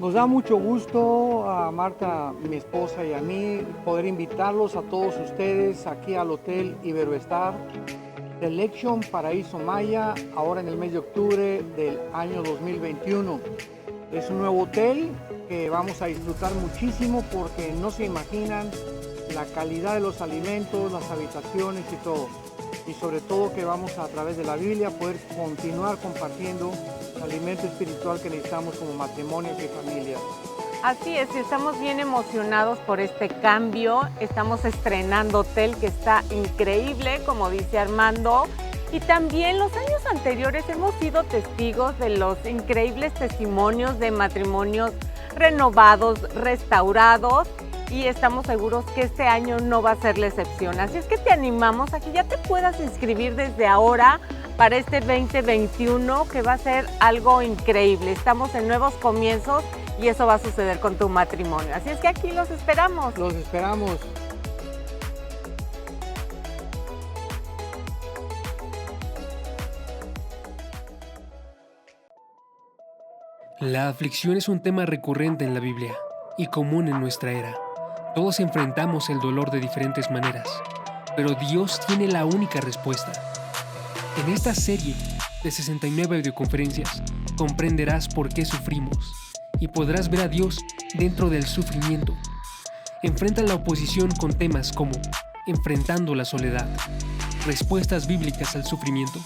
Nos da mucho gusto a Marta, mi esposa y a mí poder invitarlos a todos ustedes aquí al Hotel Iberoestar Selection Paraíso Maya, ahora en el mes de octubre del año 2021. Es un nuevo hotel que vamos a disfrutar muchísimo porque no se imaginan la calidad de los alimentos, las habitaciones y todo. Y sobre todo que vamos a través de la Biblia poder continuar compartiendo el alimento espiritual que necesitamos como matrimonios y familias. Así es, y estamos bien emocionados por este cambio. Estamos estrenando hotel que está increíble, como dice Armando. Y también los años anteriores hemos sido testigos de los increíbles testimonios de matrimonios renovados, restaurados. Y estamos seguros que este año no va a ser la excepción. Así es que te animamos a que ya te puedas inscribir desde ahora para este 2021, que va a ser algo increíble. Estamos en nuevos comienzos y eso va a suceder con tu matrimonio. Así es que aquí los esperamos. Los esperamos. La aflicción es un tema recurrente en la Biblia y común en nuestra era. Todos enfrentamos el dolor de diferentes maneras, pero Dios tiene la única respuesta. En esta serie de 69 audioconferencias comprenderás por qué sufrimos y podrás ver a Dios dentro del sufrimiento. Enfrenta la oposición con temas como enfrentando la soledad, respuestas bíblicas al sufrimiento,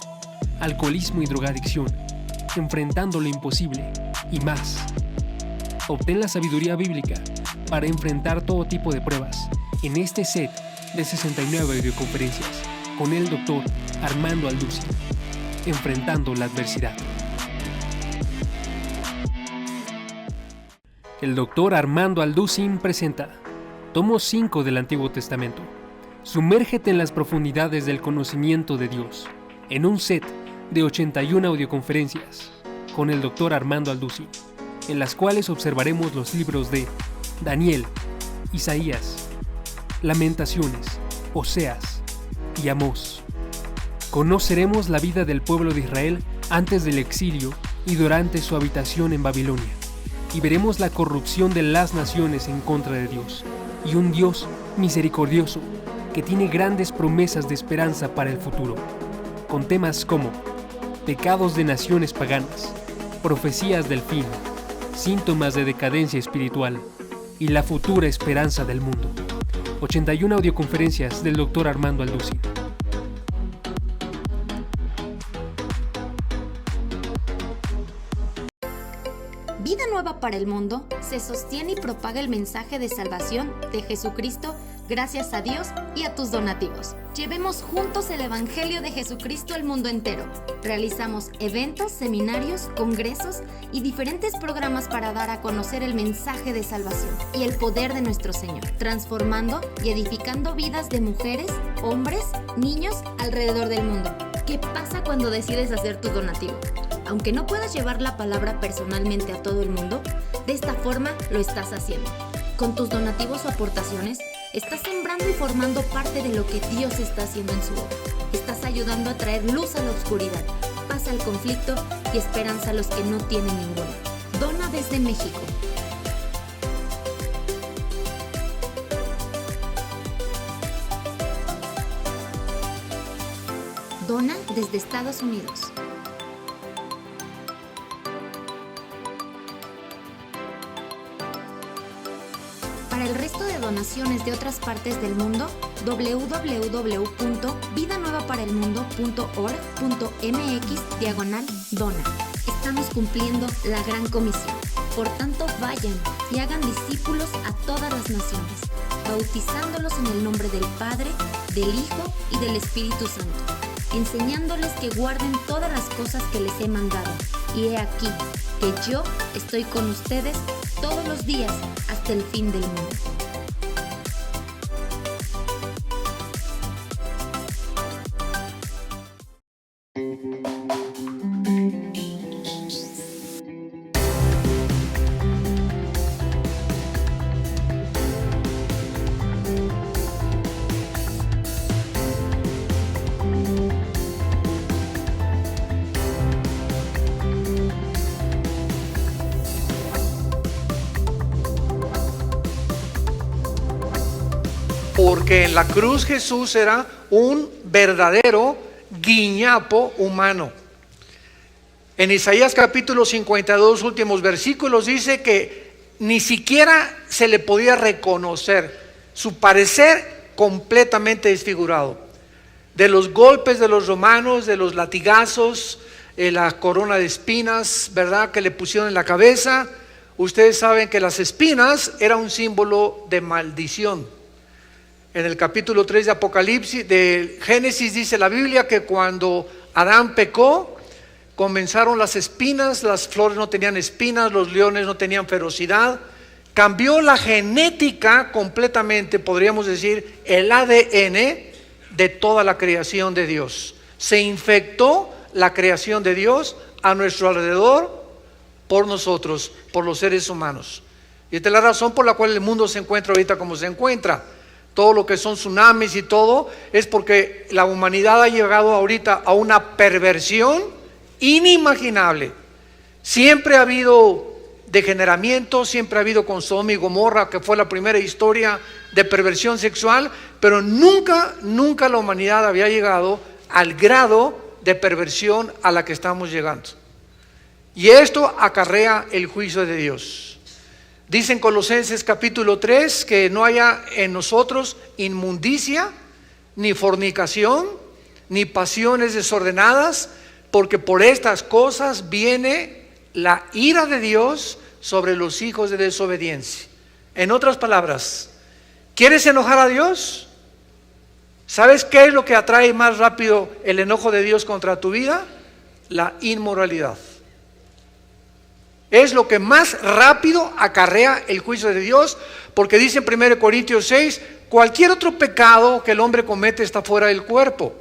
alcoholismo y drogadicción, enfrentando lo imposible y más. Obtén la sabiduría bíblica para enfrentar todo tipo de pruebas en este set de 69 audioconferencias con el Dr. Armando Alducin, enfrentando la adversidad. El Dr. Armando Alducin presenta Tomo 5 del Antiguo Testamento. Sumérgete en las profundidades del conocimiento de Dios en un set de 81 audioconferencias con el Dr. Armando Alducin, en las cuales observaremos los libros de Daniel, Isaías, Lamentaciones, Oseas y Amós. Conoceremos la vida del pueblo de Israel antes del exilio y durante su habitación en Babilonia, y veremos la corrupción de las naciones en contra de Dios, y un Dios misericordioso que tiene grandes promesas de esperanza para el futuro, con temas como pecados de naciones paganas, profecías del fin, síntomas de decadencia espiritual y la futura esperanza del mundo. 81 audioconferencias del Dr. Armando Alducin. Vida Nueva para el Mundo se sostiene y propaga el mensaje de salvación de Jesucristo gracias a Dios y a tus donativos. Llevemos juntos el Evangelio de Jesucristo al mundo entero. Realizamos eventos, seminarios, congresos y diferentes programas para dar a conocer el mensaje de salvación y el poder de nuestro Señor, transformando y edificando vidas de mujeres, hombres, niños alrededor del mundo. ¿Qué pasa cuando decides hacer tu donativo? Aunque no puedas llevar la palabra personalmente a todo el mundo, de esta forma lo estás haciendo. Con tus donativos o aportaciones, estás sembrando y formando parte de lo que Dios está haciendo en su obra. Estás ayudando a traer luz a la oscuridad, paz al conflicto y esperanza a los que no tienen ninguna. Dona desde México. Dona desde Estados Unidos. Para el resto de donaciones de otras partes del mundo, www.vidanuevaparaelmundo.org.mx/dona. Estamos cumpliendo la gran comisión. Por tanto, vayan y hagan discípulos a todas las naciones, bautizándolos en el nombre del Padre, del Hijo y del Espíritu Santo, enseñándoles que guarden todas las cosas que les he mandado. Y he aquí que yo estoy con ustedes todos los días hasta el fin del mundo. porque en la cruz Jesús era un verdadero guiñapo humano. En Isaías capítulo 52, últimos versículos, dice que ni siquiera se le podía reconocer, su parecer completamente desfigurado. De los golpes de los romanos, de los latigazos, la corona de espinas, ¿verdad?, que le pusieron en la cabeza. Ustedes saben que las espinas era un símbolo de maldición. En el capítulo 3 de Apocalipsis, de Génesis, dice la Biblia que cuando Adán pecó, comenzaron las espinas, las flores no tenían espinas, los leones no tenían ferocidad. Cambió la genética completamente, podríamos decir, el ADN de toda la creación de Dios. Se infectó la creación de Dios a nuestro alrededor por nosotros, por los seres humanos. Y esta es la razón por la cual el mundo se encuentra ahorita como se encuentra. Todo lo que son tsunamis y todo es porque la humanidad ha llegado ahorita a una perversión inimaginable. Siempre ha habido degeneramiento, siempre ha habido con Sodoma y Gomorra, que fue la primera historia de perversión sexual, pero nunca la humanidad había llegado al grado de perversión a la que estamos llegando. Y esto acarrea el juicio de Dios. Dice en Colosenses capítulo 3 que no haya en nosotros inmundicia, ni fornicación, ni pasiones desordenadas, porque por estas cosas viene la ira de Dios sobre los hijos de desobediencia. En otras palabras, ¿quieres enojar a Dios? ¿Sabes qué es lo que atrae más rápido el enojo de Dios contra tu vida? La inmoralidad. Es lo que más rápido acarrea el juicio de Dios, porque dice en 1 Corintios 6, cualquier otro pecado que el hombre comete está fuera del cuerpo,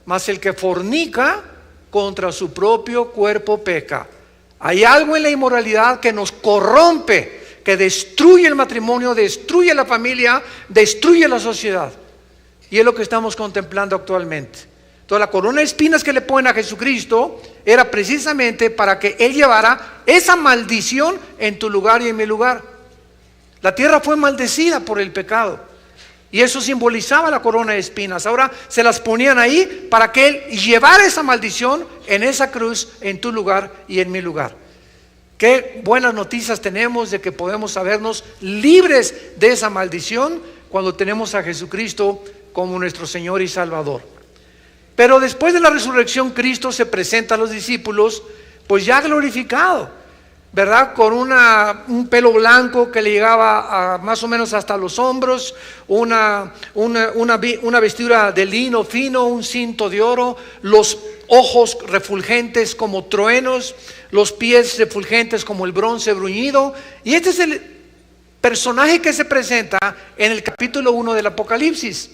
mas el que fornica contra su propio cuerpo peca. Hay algo en la inmoralidad que nos corrompe, que destruye el matrimonio, destruye la familia, destruye la sociedad. Y es lo que estamos contemplando actualmente. Toda la corona de espinas que le ponen a Jesucristo era precisamente para que Él llevara esa maldición en tu lugar y en mi lugar. La tierra fue maldecida por el pecado y eso simbolizaba la corona de espinas. Ahora se las ponían ahí para que Él llevara esa maldición en esa cruz, en tu lugar y en mi lugar. Qué buenas noticias tenemos de que podemos sabernos libres de esa maldición cuando tenemos a Jesucristo como nuestro Señor y Salvador. Pero después de la resurrección, Cristo se presenta a los discípulos, pues ya glorificado, ¿verdad? Con un pelo blanco que le llegaba a más o menos hasta los hombros, una vestidura de lino fino, un cinto de oro, los ojos refulgentes como truenos, los pies refulgentes como el bronce bruñido. Y este es el personaje que se presenta en el capítulo 1 del Apocalipsis.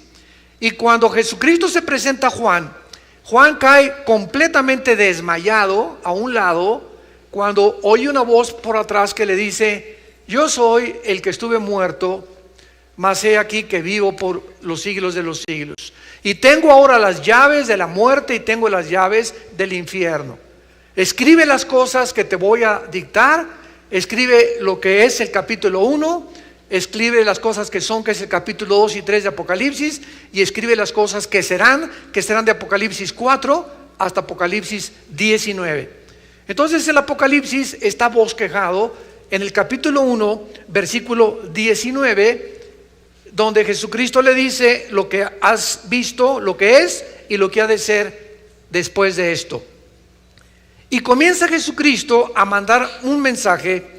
Y cuando Jesucristo se presenta a Juan cae completamente desmayado a un lado cuando oye una voz por atrás que le dice: yo soy el que estuve muerto, mas he aquí que vivo por los siglos de los siglos. Y tengo ahora las llaves de la muerte y tengo las llaves del infierno. Escribe las cosas que te voy a dictar, escribe lo que es el capítulo 1, escribe las cosas que son, que es el capítulo 2 y 3 de Apocalipsis, y escribe las cosas que serán de Apocalipsis 4 hasta Apocalipsis 19. Entonces el Apocalipsis está bosquejado en el capítulo 1, versículo 19, donde Jesucristo le dice lo que has visto, lo que es y lo que ha de ser después de esto. Y comienza Jesucristo a mandar un mensaje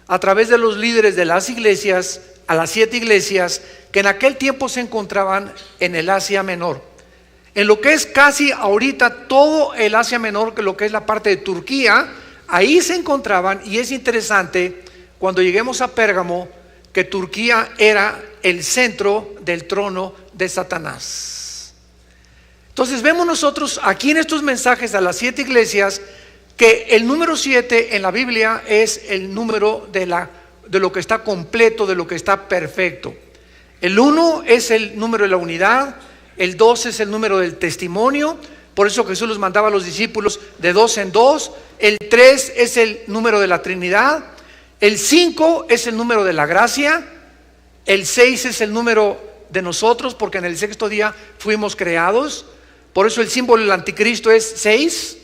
a través de los líderes de las iglesias, a las 7 iglesias que en aquel tiempo se encontraban en el Asia Menor, en lo que es casi ahorita todo el Asia Menor, que lo que es la parte de Turquía. Ahí se encontraban, y es interesante cuando lleguemos a Pérgamo que Turquía era el centro del trono de Satanás. Entonces vemos nosotros aquí en estos mensajes a las 7 iglesias que el número 7 en la Biblia es el número de lo que está completo, de lo que está perfecto. El 1 es el número de la unidad, el 2 es el número del testimonio, por eso Jesús los mandaba a los discípulos de 2 en 2, el 3 es el número de la Trinidad, el 5 es el número de la gracia, el 6 es el número de nosotros, porque en el sexto día fuimos creados. Por eso el símbolo del anticristo es 6,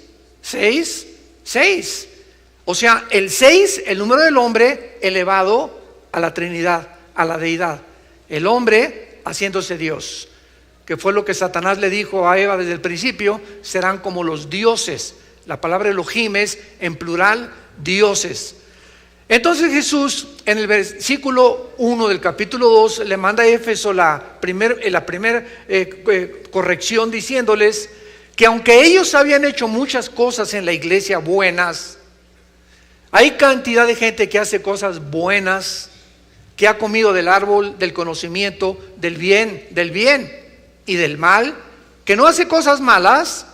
6, 6. O sea, el 6, el número del hombre elevado a la Trinidad, a la deidad. El hombre haciéndose Dios, que fue lo que Satanás le dijo a Eva desde el principio: serán como los dioses. La palabra Elohim es en plural dioses. Entonces Jesús en el versículo 1 del capítulo 2 le manda a Éfeso la primera corrección, diciéndoles que aunque ellos habían hecho muchas cosas en la iglesia buenas, hay cantidad de gente que hace cosas buenas, que ha comido del árbol del conocimiento del bien y del mal, que no hace cosas malas,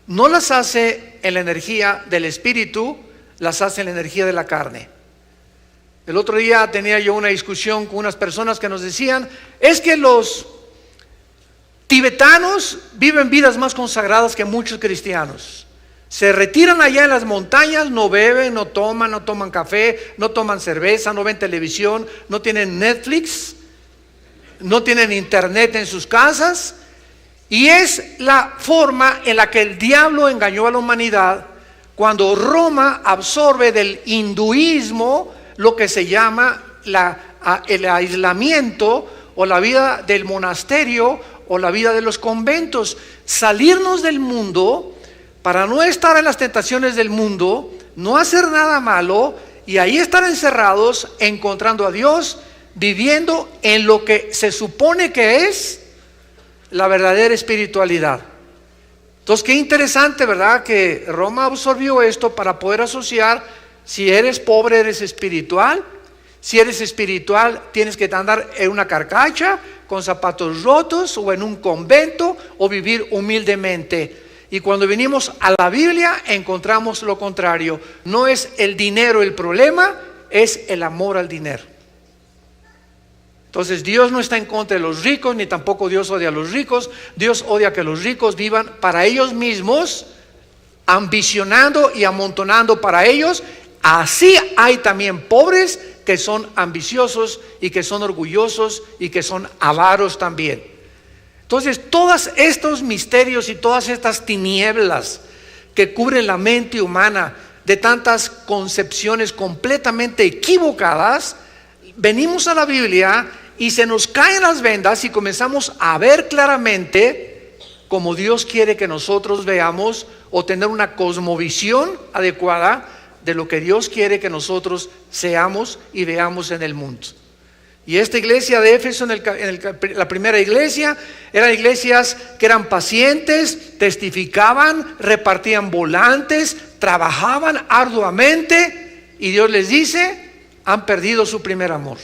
no las hace en la energía del espíritu, las hace en la energía de la carne. El otro día tenía yo una discusión con unas personas que nos decían: es que los tibetanos viven vidas más consagradas que muchos cristianos. Se retiran allá en las montañas, no beben, no toman café, no toman cerveza, no ven televisión, no tienen Netflix, no tienen internet en sus casas. Y es la forma en la que el diablo engañó a la humanidad cuando Roma absorbe del hinduismo lo que se llama el aislamiento, o la vida del monasterio, o la vida de los conventos. Salirnos del mundo para no estar en las tentaciones del mundo, no hacer nada malo, y ahí estar encerrados, encontrando a Dios, viviendo en lo que se supone que es la verdadera espiritualidad. Entonces, qué interesante, ¿verdad?, que Roma absorbió esto para poder asociar: si eres pobre, eres espiritual. Si eres espiritual, tienes que andar en una carcacha, con zapatos rotos, o en un convento, o vivir humildemente. Y cuando venimos a la Biblia, encontramos lo contrario. No es el dinero el problema, es el amor al dinero. Entonces, Dios no está en contra de los ricos, ni tampoco Dios odia a los ricos. Dios odia que los ricos vivan para ellos mismos, ambicionando y amontonando para ellos. Así hay también pobres que son ambiciosos y que son orgullosos y que son avaros también. Entonces, todos estos misterios y todas estas tinieblas que cubren la mente humana de tantas concepciones completamente equivocadas, venimos a la Biblia y se nos caen las vendas y comenzamos a ver claramente como Dios quiere que nosotros veamos, o tener una cosmovisión adecuada de lo que Dios quiere que nosotros seamos y veamos en el mundo. Y esta iglesia de Éfeso, la primera iglesia, eran iglesias que eran pacientes, testificaban, repartían volantes, trabajaban arduamente, y Dios les dice: han perdido su primer amor.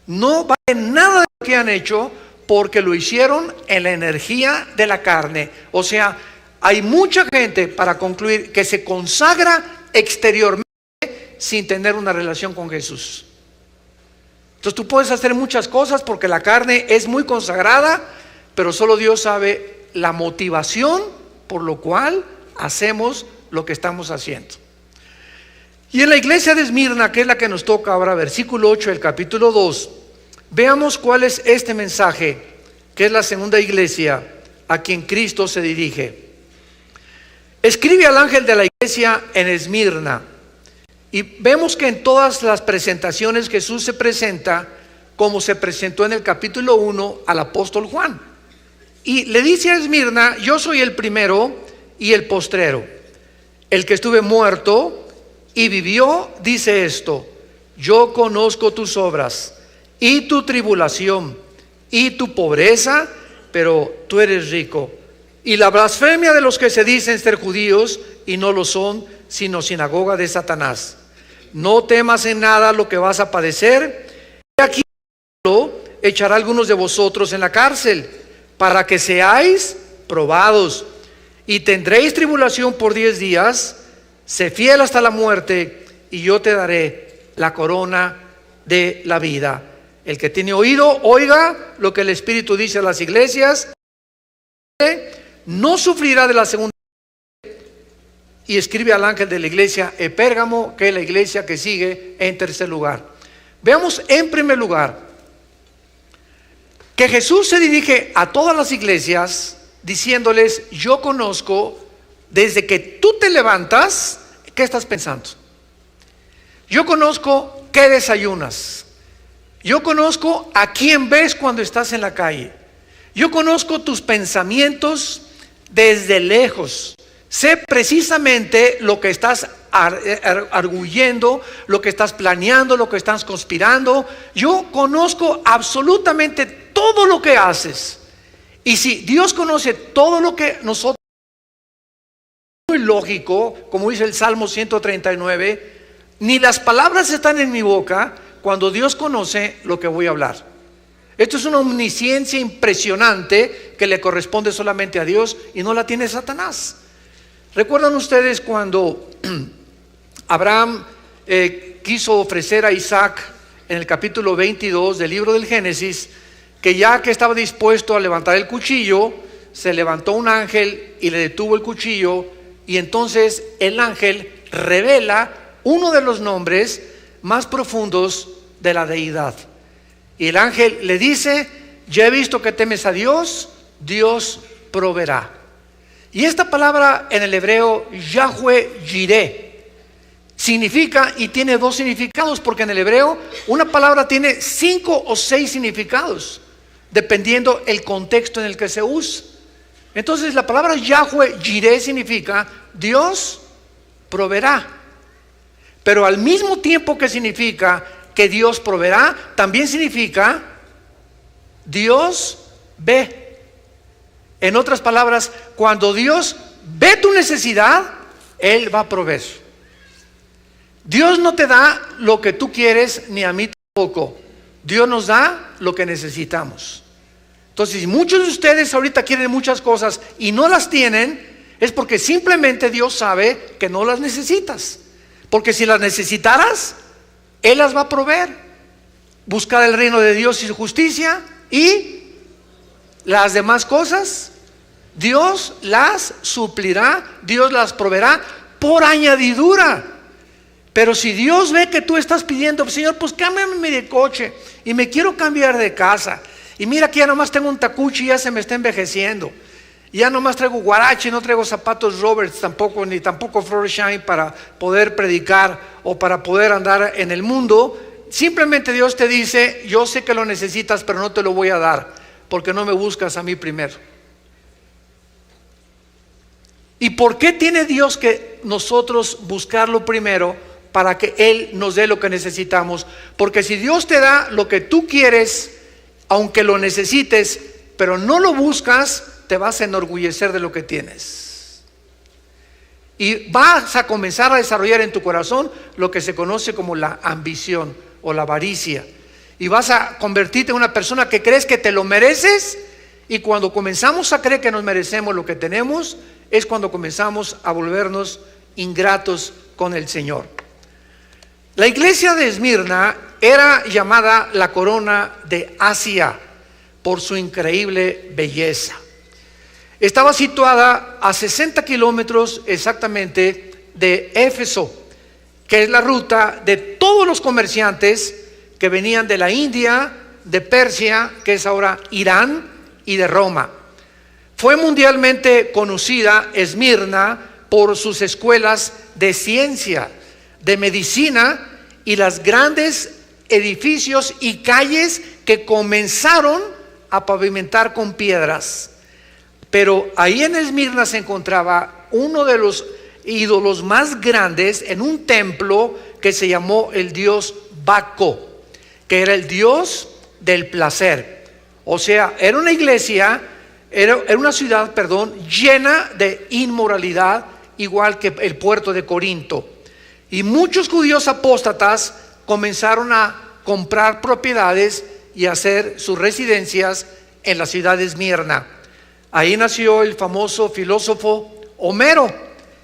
No vale nada de lo que han hecho, porque lo hicieron en la energía de la carne. O sea, hay mucha gente, para concluir, que se consagra exteriormente sin tener una relación con Jesús. Entonces tú puedes hacer muchas cosas porque la carne es muy consagrada, pero solo Dios sabe la motivación por lo cual hacemos lo que estamos haciendo. Y en la iglesia de Esmirna, que es la que nos toca ahora, versículo 8 del capítulo 2, veamos cuál es este mensaje, que es la segunda iglesia a quien Cristo se dirige. Escribe al ángel de la iglesia en Esmirna. Y vemos que en todas las presentaciones Jesús se presenta como se presentó en el capítulo 1 al apóstol Juan. Y le dice a Esmirna: yo soy el primero y el postrero, el que estuve muerto y vivió, dice esto: yo conozco tus obras y tu tribulación y tu pobreza, pero tú eres rico, y la blasfemia de los que se dicen ser judíos y no lo son, sino sinagoga de Satanás. No temas en nada lo que vas a padecer. Y aquí echará a algunos de vosotros en la cárcel, para que seáis probados, y tendréis tribulación por 10 días. Sé fiel hasta la muerte, y yo te daré la corona de la vida. El que tiene oído, oiga lo que el Espíritu dice a las iglesias. No sufrirá de la segunda. Y escribe al ángel de la iglesia en Pérgamo, que es la iglesia que sigue en tercer lugar. Veamos en primer lugar que Jesús se dirige a todas las iglesias diciéndoles: yo conozco desde que tú te levantas, ¿qué estás pensando? Yo conozco qué desayunas. Yo conozco a quién ves cuando estás en la calle. Yo conozco tus pensamientos desde lejos. Sé precisamente lo que estás arguyendo, lo que estás planeando, lo que estás conspirando. Yo conozco absolutamente todo lo que haces. Y si Dios conoce todo lo que nosotros, muy lógico, como dice el Salmo 139, ni las palabras están en mi boca cuando Dios conoce lo que voy a hablar. Esto es una omnisciencia impresionante que le corresponde solamente a Dios y no la tiene Satanás. ¿Recuerdan ustedes cuando Abraham quiso ofrecer a Isaac en el capítulo 22 del libro del Génesis, que ya que estaba dispuesto a levantar el cuchillo, se levantó un ángel y le detuvo el cuchillo, y entonces el ángel revela uno de los nombres más profundos de la deidad? Y el ángel le dice: ya he visto que temes a Dios, Dios proveerá. Y esta palabra en el hebreo, Yahweh Jireh, significa, y tiene dos significados, porque en el hebreo una palabra tiene 5 o 6 significados, dependiendo el contexto en el que se usa. Entonces la palabra Yahweh Jireh significa Dios proveerá. Pero al mismo tiempo que significa que Dios proveerá, también significa Dios ve. En otras palabras, cuando Dios ve tu necesidad, Él va a proveer. Dios no te da lo que tú quieres, ni a mí tampoco. Dios nos da lo que necesitamos. Entonces, si muchos de ustedes ahorita quieren muchas cosas y no las tienen, es porque simplemente Dios sabe que no las necesitas. Porque si las necesitaras, Él las va a proveer. Buscar el reino de Dios y su justicia, y las demás cosas Dios las suplirá, Dios las proveerá por añadidura. Pero si Dios ve que tú estás pidiendo: Señor, pues cámbiame de coche, y me quiero cambiar de casa, y mira que ya nomás tengo un tacuchi y ya se me está envejeciendo, ya nomás traigo guarache, no traigo zapatos Roberts tampoco, ni tampoco Florsheim para poder predicar o para poder andar en el mundo. Simplemente Dios te dice: yo sé que lo necesitas, pero no te lo voy a dar, porque no me buscas a mí primero. ¿Y por qué tiene Dios que nosotros buscarlo primero para que Él nos dé lo que necesitamos? Porque si Dios te da lo que tú quieres, aunque lo necesites, pero no lo buscas, te vas a enorgullecer de lo que tienes. Y vas a comenzar a desarrollar en tu corazón lo que se conoce como la ambición o la avaricia. Y vas a convertirte en una persona que crees que te lo mereces, y cuando comenzamos a creer que nos merecemos lo que tenemos, es cuando comenzamos a volvernos ingratos con el Señor. La iglesia de Esmirna era llamada la corona de Asia por su increíble belleza. Estaba situada a 60 kilómetros exactamente de Éfeso, que es la ruta de todos los comerciantes que venían de la India, de Persia, que es ahora Irán, y de Roma. Fue mundialmente conocida Esmirna por sus escuelas de ciencia, de medicina, y los grandes edificios y calles que comenzaron a pavimentar con piedras. Pero ahí en Esmirna se encontraba uno de los ídolos más grandes en un templo que se llamó el dios Baco, que era el dios del placer. O sea, era una iglesia, era una ciudad, llena de inmoralidad, igual que el puerto de Corinto. Y muchos judíos apóstatas comenzaron a comprar propiedades y a hacer sus residencias en la ciudad de Esmirna. Ahí nació el famoso filósofo Homero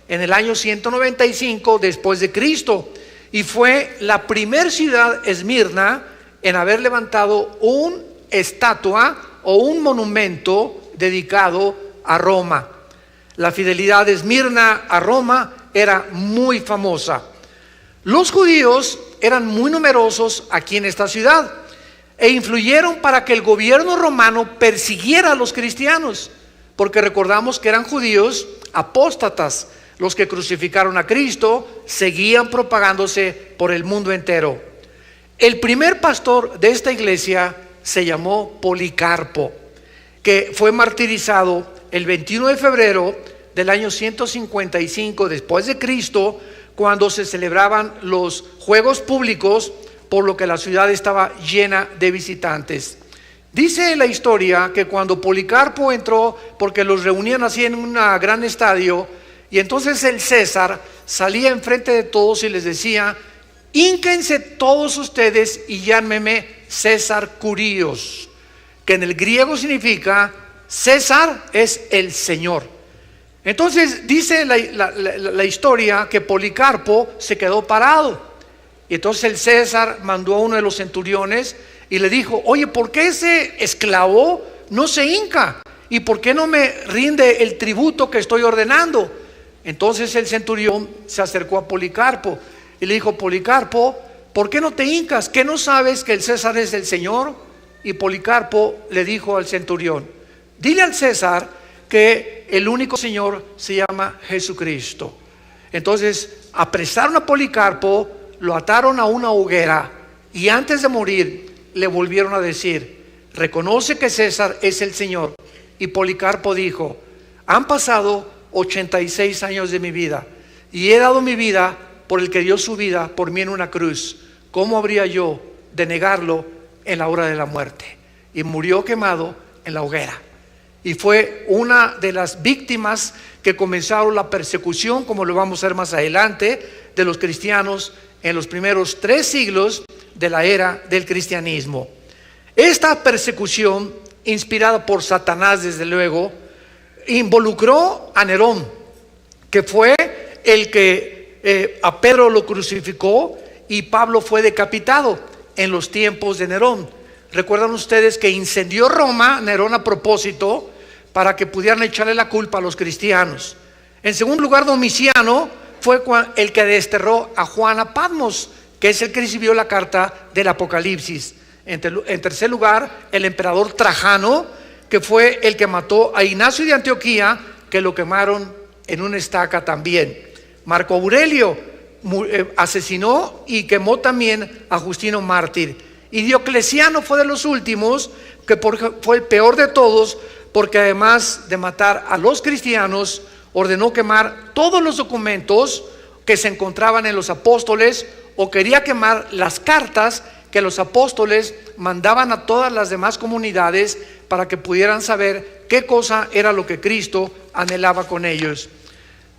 en el año 195 después de Cristo, y fue la primer ciudad, Esmirna, en haber levantado una estatua o un monumento dedicado a Roma. La fidelidad de Esmirna a Roma era muy famosa. Los judíos eran muy numerosos aquí en esta ciudad. e influyeron para que el gobierno romano persiguiera a los cristianos, porque recordamos que eran judíos apóstatas. Los que crucificaron a Cristo seguían propagándose por el mundo entero. El primer pastor de esta iglesia se llamó Policarpo, que fue martirizado el 21 de febrero del año 155 después de Cristo, cuando se celebraban los juegos públicos, por lo que la ciudad estaba llena de visitantes. Dice la historia que cuando Policarpo entró, porque los reunían así en un gran estadio, y entonces el César salía enfrente de todos y les decía: hínquense todos ustedes y llámenme César Curíos, que en el griego significa César es el Señor. Entonces dice la historia que Policarpo se quedó parado, y entonces el César mandó a uno de los centuriones y le dijo: oye, ¿por qué ese esclavo no se hinca? ¿Y por qué no me rinde el tributo que estoy ordenando? Entonces el centurión se acercó a Policarpo y le dijo: Policarpo, ¿por qué no te hincas? ¿Qué no sabes que el César es el Señor? Y Policarpo le dijo al centurión: dile al César que el único Señor se llama Jesucristo. Entonces apresaron a Policarpo, lo ataron a una hoguera, y antes de morir le volvieron a decir: reconoce que César es el Señor. Y Policarpo dijo: han pasado 86 años de mi vida y he dado mi vida por el que dio su vida por mí en una cruz. ¿Cómo habría yo de negarlo en la hora de la muerte? Y murió quemado en la hoguera, y fue una de las víctimas que comenzaron la persecución, como lo vamos a ver más adelante, de los cristianos en los primeros 3 siglos de la era del cristianismo. Esta persecución, inspirada por Satanás desde luego, involucró a Nerón, que fue el que a Pedro lo crucificó, y Pablo fue decapitado en los tiempos de Nerón. Recuerdan ustedes que incendió Roma Nerón a propósito, para que pudieran echarle la culpa a los cristianos. En segundo lugar, Domiciano fue el que desterró a Juan a Patmos, que es el que recibió la carta del Apocalipsis. En tercer lugar, el emperador Trajano, que fue el que mató a Ignacio de Antioquía, que lo quemaron en una estaca también. Marco Aurelio asesinó y quemó también a Justino mártir. Y Diocleciano fue de los últimos, que fue el peor de todos, porque además de matar a los cristianos, ordenó quemar todos los documentos que se encontraban en los apóstoles, o quería quemar las cartas que los apóstoles mandaban a todas las demás comunidades para que pudieran saber qué cosa era lo que Cristo anhelaba con ellos.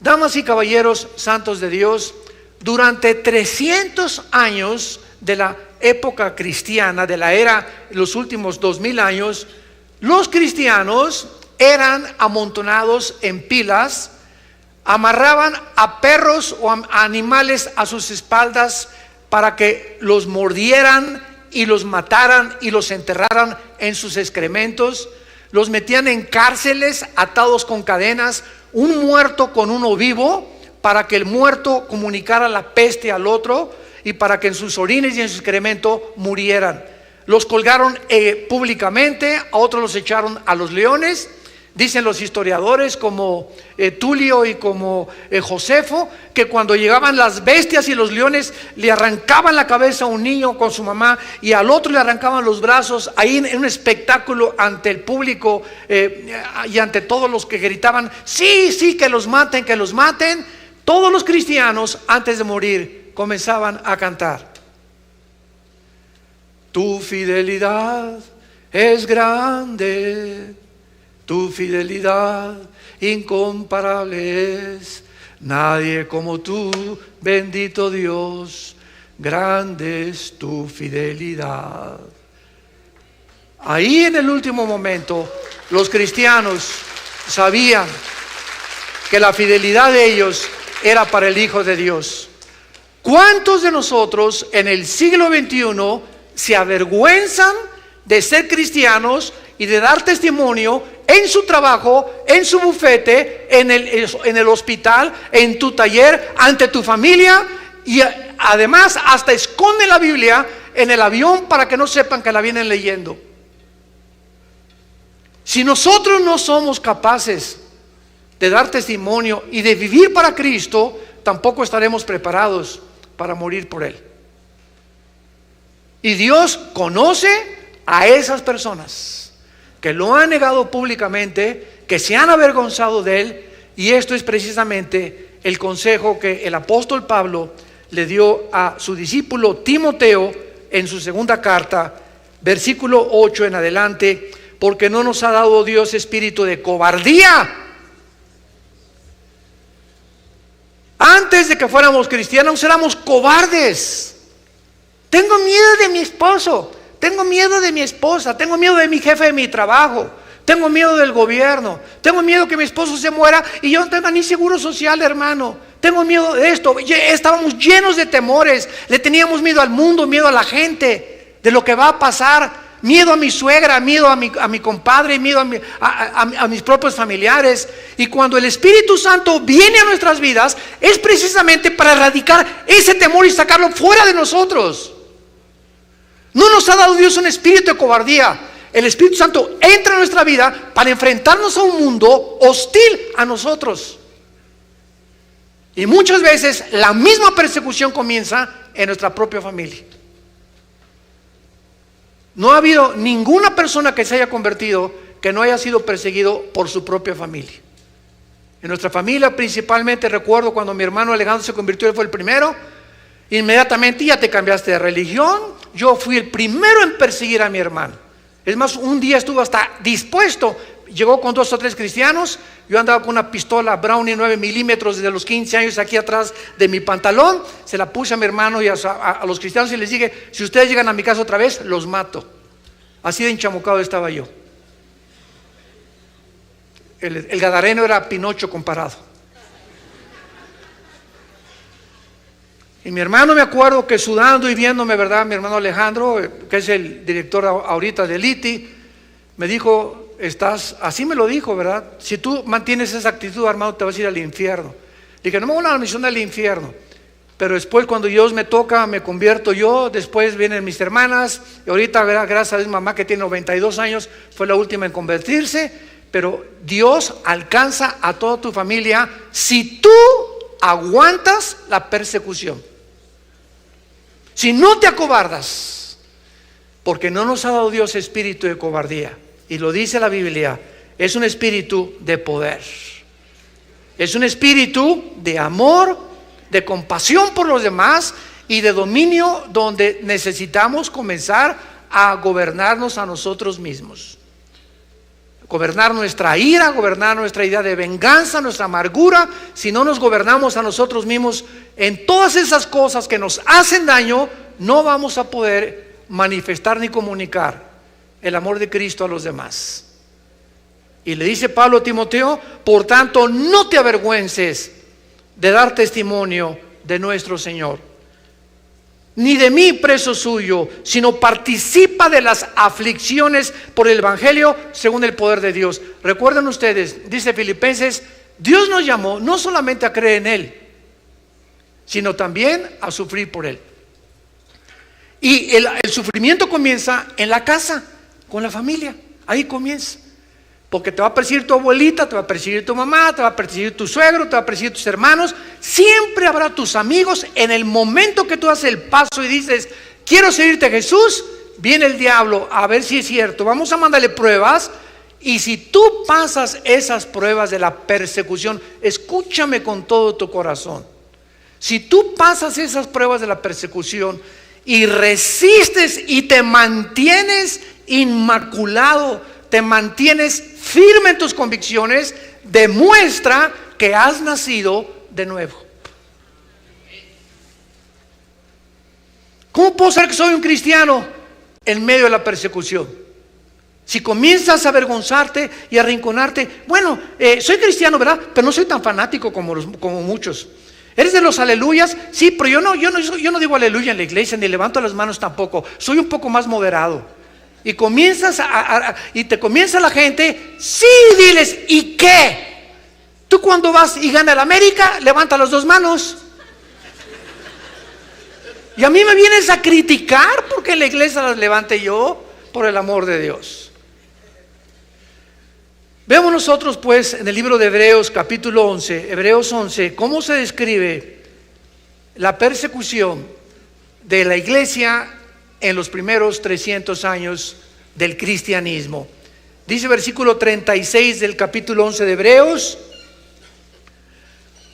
Damas y caballeros santos de Dios, durante 300 años de la época cristiana, de la era, los últimos 2000 años, los cristianos eran amontonados en pilas, amarraban a perros o a animales a sus espaldas para que los mordieran y los mataran y los enterraran en sus excrementos. Los metían en cárceles atados con cadenas, un muerto con uno vivo, para que el muerto comunicara la peste al otro y para que en sus orines y en su excremento murieran. Los colgaron públicamente, a otros los echaron a los leones. Dicen los historiadores como Tulio y como Josefo, que cuando llegaban las bestias y los leones le arrancaban la cabeza a un niño con su mamá y al otro le arrancaban los brazos, ahí en un espectáculo ante el público y ante todos los que gritaban: sí, sí, que los maten, que los maten. Todos los cristianos antes de morir comenzaban a cantar: tu fidelidad es grande, tu fidelidad incomparable es, nadie como tú, bendito Dios, grande es tu fidelidad. Ahí en el último momento, los cristianos sabían que la fidelidad de ellos era para el Hijo de Dios. ¿Cuántos de nosotros en el siglo XXI se avergüenzan de ser cristianos y de dar testimonio en su trabajo, en su bufete, en el hospital, en tu taller, ante tu familia, y además hasta esconden la Biblia en el avión para que no sepan que la vienen leyendo. Si nosotros no somos capaces de dar testimonio y de vivir para Cristo, tampoco estaremos preparados para morir por Él. Y Dios conoce a esas personas que lo han negado públicamente, que se han avergonzado de Él, y esto es precisamente el consejo que el apóstol Pablo le dio a su discípulo Timoteo en su segunda carta, versículo 8 en adelante: porque no nos ha dado Dios espíritu de cobardía. Antes de que fuéramos cristianos éramos cobardes. Tengo miedo de mi esposo, tengo miedo de mi esposa, tengo miedo de mi jefe de mi trabajo, tengo miedo del gobierno, tengo miedo que mi esposo se muera y yo no tenga ni seguro social, hermano. Tengo miedo de esto. Estábamos llenos de temores, le teníamos miedo al mundo, miedo a la gente, de lo que va a pasar. Miedo a mi suegra, miedo a mi compadre, miedo a mis propios familiares. Y cuando el Espíritu Santo viene a nuestras vidas, es precisamente para erradicar ese temor y sacarlo fuera de nosotros. No nos ha dado Dios un espíritu de cobardía. El Espíritu Santo entra en nuestra vida para enfrentarnos a un mundo hostil a nosotros. Y muchas veces la misma persecución comienza en nuestra propia familia. No ha habido ninguna persona que se haya convertido que no haya sido perseguido por su propia familia. En nuestra familia principalmente recuerdo cuando mi hermano Alejandro se convirtió, él fue el primero. Inmediatamente: ya te cambiaste de religión. Yo fui el primero en perseguir a mi hermano. Es más, un día estuvo hasta dispuesto. Llegó con 2 o 3 cristianos. Yo andaba con una pistola Brownie 9 milímetros desde los 15 años aquí atrás de mi pantalón. Se la puse a mi hermano y a los cristianos y les dije: si ustedes llegan a mi casa otra vez, los mato. Así de enchamucado estaba yo. El gadareno era Pinocho comparado. Y mi hermano, me acuerdo que sudando y viéndome, ¿verdad? Mi hermano Alejandro, que es el director ahorita de ITI, me dijo: así me lo dijo, ¿verdad? Si tú mantienes esa actitud, hermano, te vas a ir al infierno. Dije: no me voy a la misión del infierno. Pero después, cuando Dios me toca, me convierto yo. Después vienen mis hermanas. Y ahorita, gracias a Dios, mamá, que tiene 92 años, fue la última en convertirse. Pero Dios alcanza a toda tu familia si tú aguantas la persecución. Si no te acobardas, porque no nos ha dado Dios espíritu de cobardía. Y lo dice la Biblia, es un espíritu de poder. Es un espíritu de amor, de compasión por los demás y de dominio, donde necesitamos comenzar a gobernarnos a nosotros mismos. Gobernar nuestra ira, gobernar nuestra idea de venganza, nuestra amargura. Si no nos gobernamos a nosotros mismos en todas esas cosas que nos hacen daño, no vamos a poder manifestar ni comunicar el amor de Cristo a los demás. Y le dice Pablo a Timoteo: por tanto, no te avergüences de dar testimonio de nuestro Señor, ni de mí preso suyo, sino participa de las aflicciones por el Evangelio según el poder de Dios. Recuerden ustedes, dice Filipenses, Dios nos llamó no solamente a creer en Él, sino también a sufrir por Él. Y el sufrimiento comienza en la casa, con la familia. Ahí comienza. Porque te va a perseguir tu abuelita, te va a perseguir tu mamá, te va a perseguir tu suegro, te va a perseguir tus hermanos. Siempre habrá tus amigos. En el momento que tú haces el paso y dices: quiero seguirte, Jesús, viene el diablo a ver si es cierto. Vamos a mandarle pruebas. Y si tú pasas esas pruebas de la persecución, escúchame con todo tu corazón. Si tú pasas esas pruebas de la persecución y resistes y te mantienes inmaculado, te mantienes firme en tus convicciones, demuestra que has nacido de nuevo. ¿Cómo puedo ser que soy un cristiano en medio de la persecución? Si comienzas a avergonzarte y a arrinconarte, bueno, soy cristiano, ¿verdad? Pero no soy tan fanático como muchos. ¿Eres de los aleluyas? Sí, pero yo no digo aleluya en la iglesia, ni levanto las manos tampoco. Soy un poco más moderado. Y comienzas y te comienza la gente: sí, diles, ¿y qué? Tú cuando vas y gana el América, levanta las 2 manos. Y a mí me vienes a criticar porque en la iglesia las levante yo, por el amor de Dios. Vemos nosotros pues en el libro de Hebreos capítulo 11, Hebreos 11, cómo se describe la persecución de la iglesia en los primeros 300 años del cristianismo. Dice versículo 36 del capítulo 11 de Hebreos: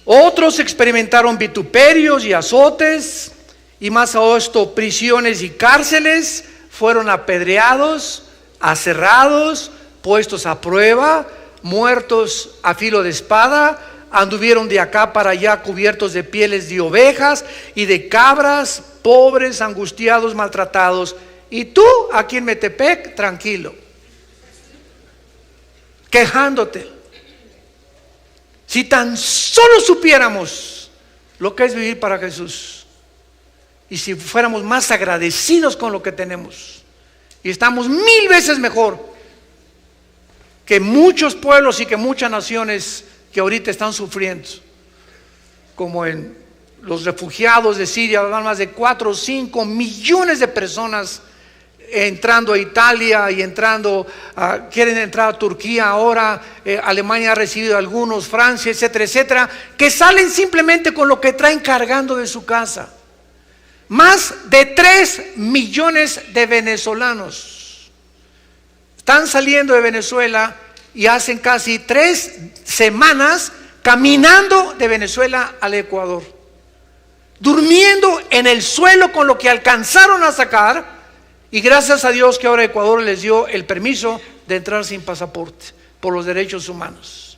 otros experimentaron vituperios y azotes, y más a esto prisiones y cárceles, fueron apedreados, aserrados, puestos a prueba, muertos a filo de espada, anduvieron de acá para allá cubiertos de pieles de ovejas y de cabras, pobres, angustiados, maltratados. Y tú aquí en Metepec, tranquilo, quejándote. Si tan solo supiéramos lo que es vivir para Jesús, y si fuéramos más agradecidos con lo que tenemos, y estamos 1000 veces mejor que muchos pueblos y que muchas naciones que ahorita están sufriendo, como en los refugiados de Siria, van más de 4 o 5 millones de personas entrando a Italia y quieren entrar a Turquía ahora, Alemania ha recibido algunos, Francia, etcétera, etcétera, que salen simplemente con lo que traen cargando de su casa. Más de 3 millones de venezolanos están saliendo de Venezuela y hacen casi 3 semanas caminando de Venezuela al Ecuador, durmiendo en el suelo con lo que alcanzaron a sacar. Y gracias a Dios que ahora Ecuador les dio el permiso de entrar sin pasaporte por los derechos humanos.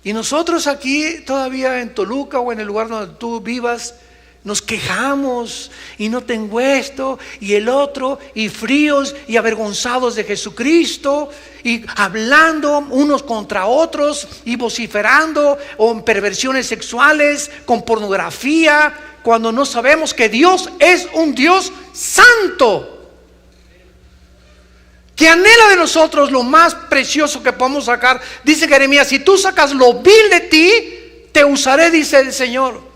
Y nosotros aquí todavía en Toluca o en el lugar donde tú vivas, nos quejamos y no tengo esto y el otro, y fríos y avergonzados de Jesucristo, y hablando unos contra otros y vociferando o en perversiones sexuales, con pornografía, cuando no sabemos que Dios es un Dios santo, que anhela de nosotros lo más precioso que podemos sacar. Dice Jeremías: si tú sacas lo vil de ti, te usaré, dice el Señor,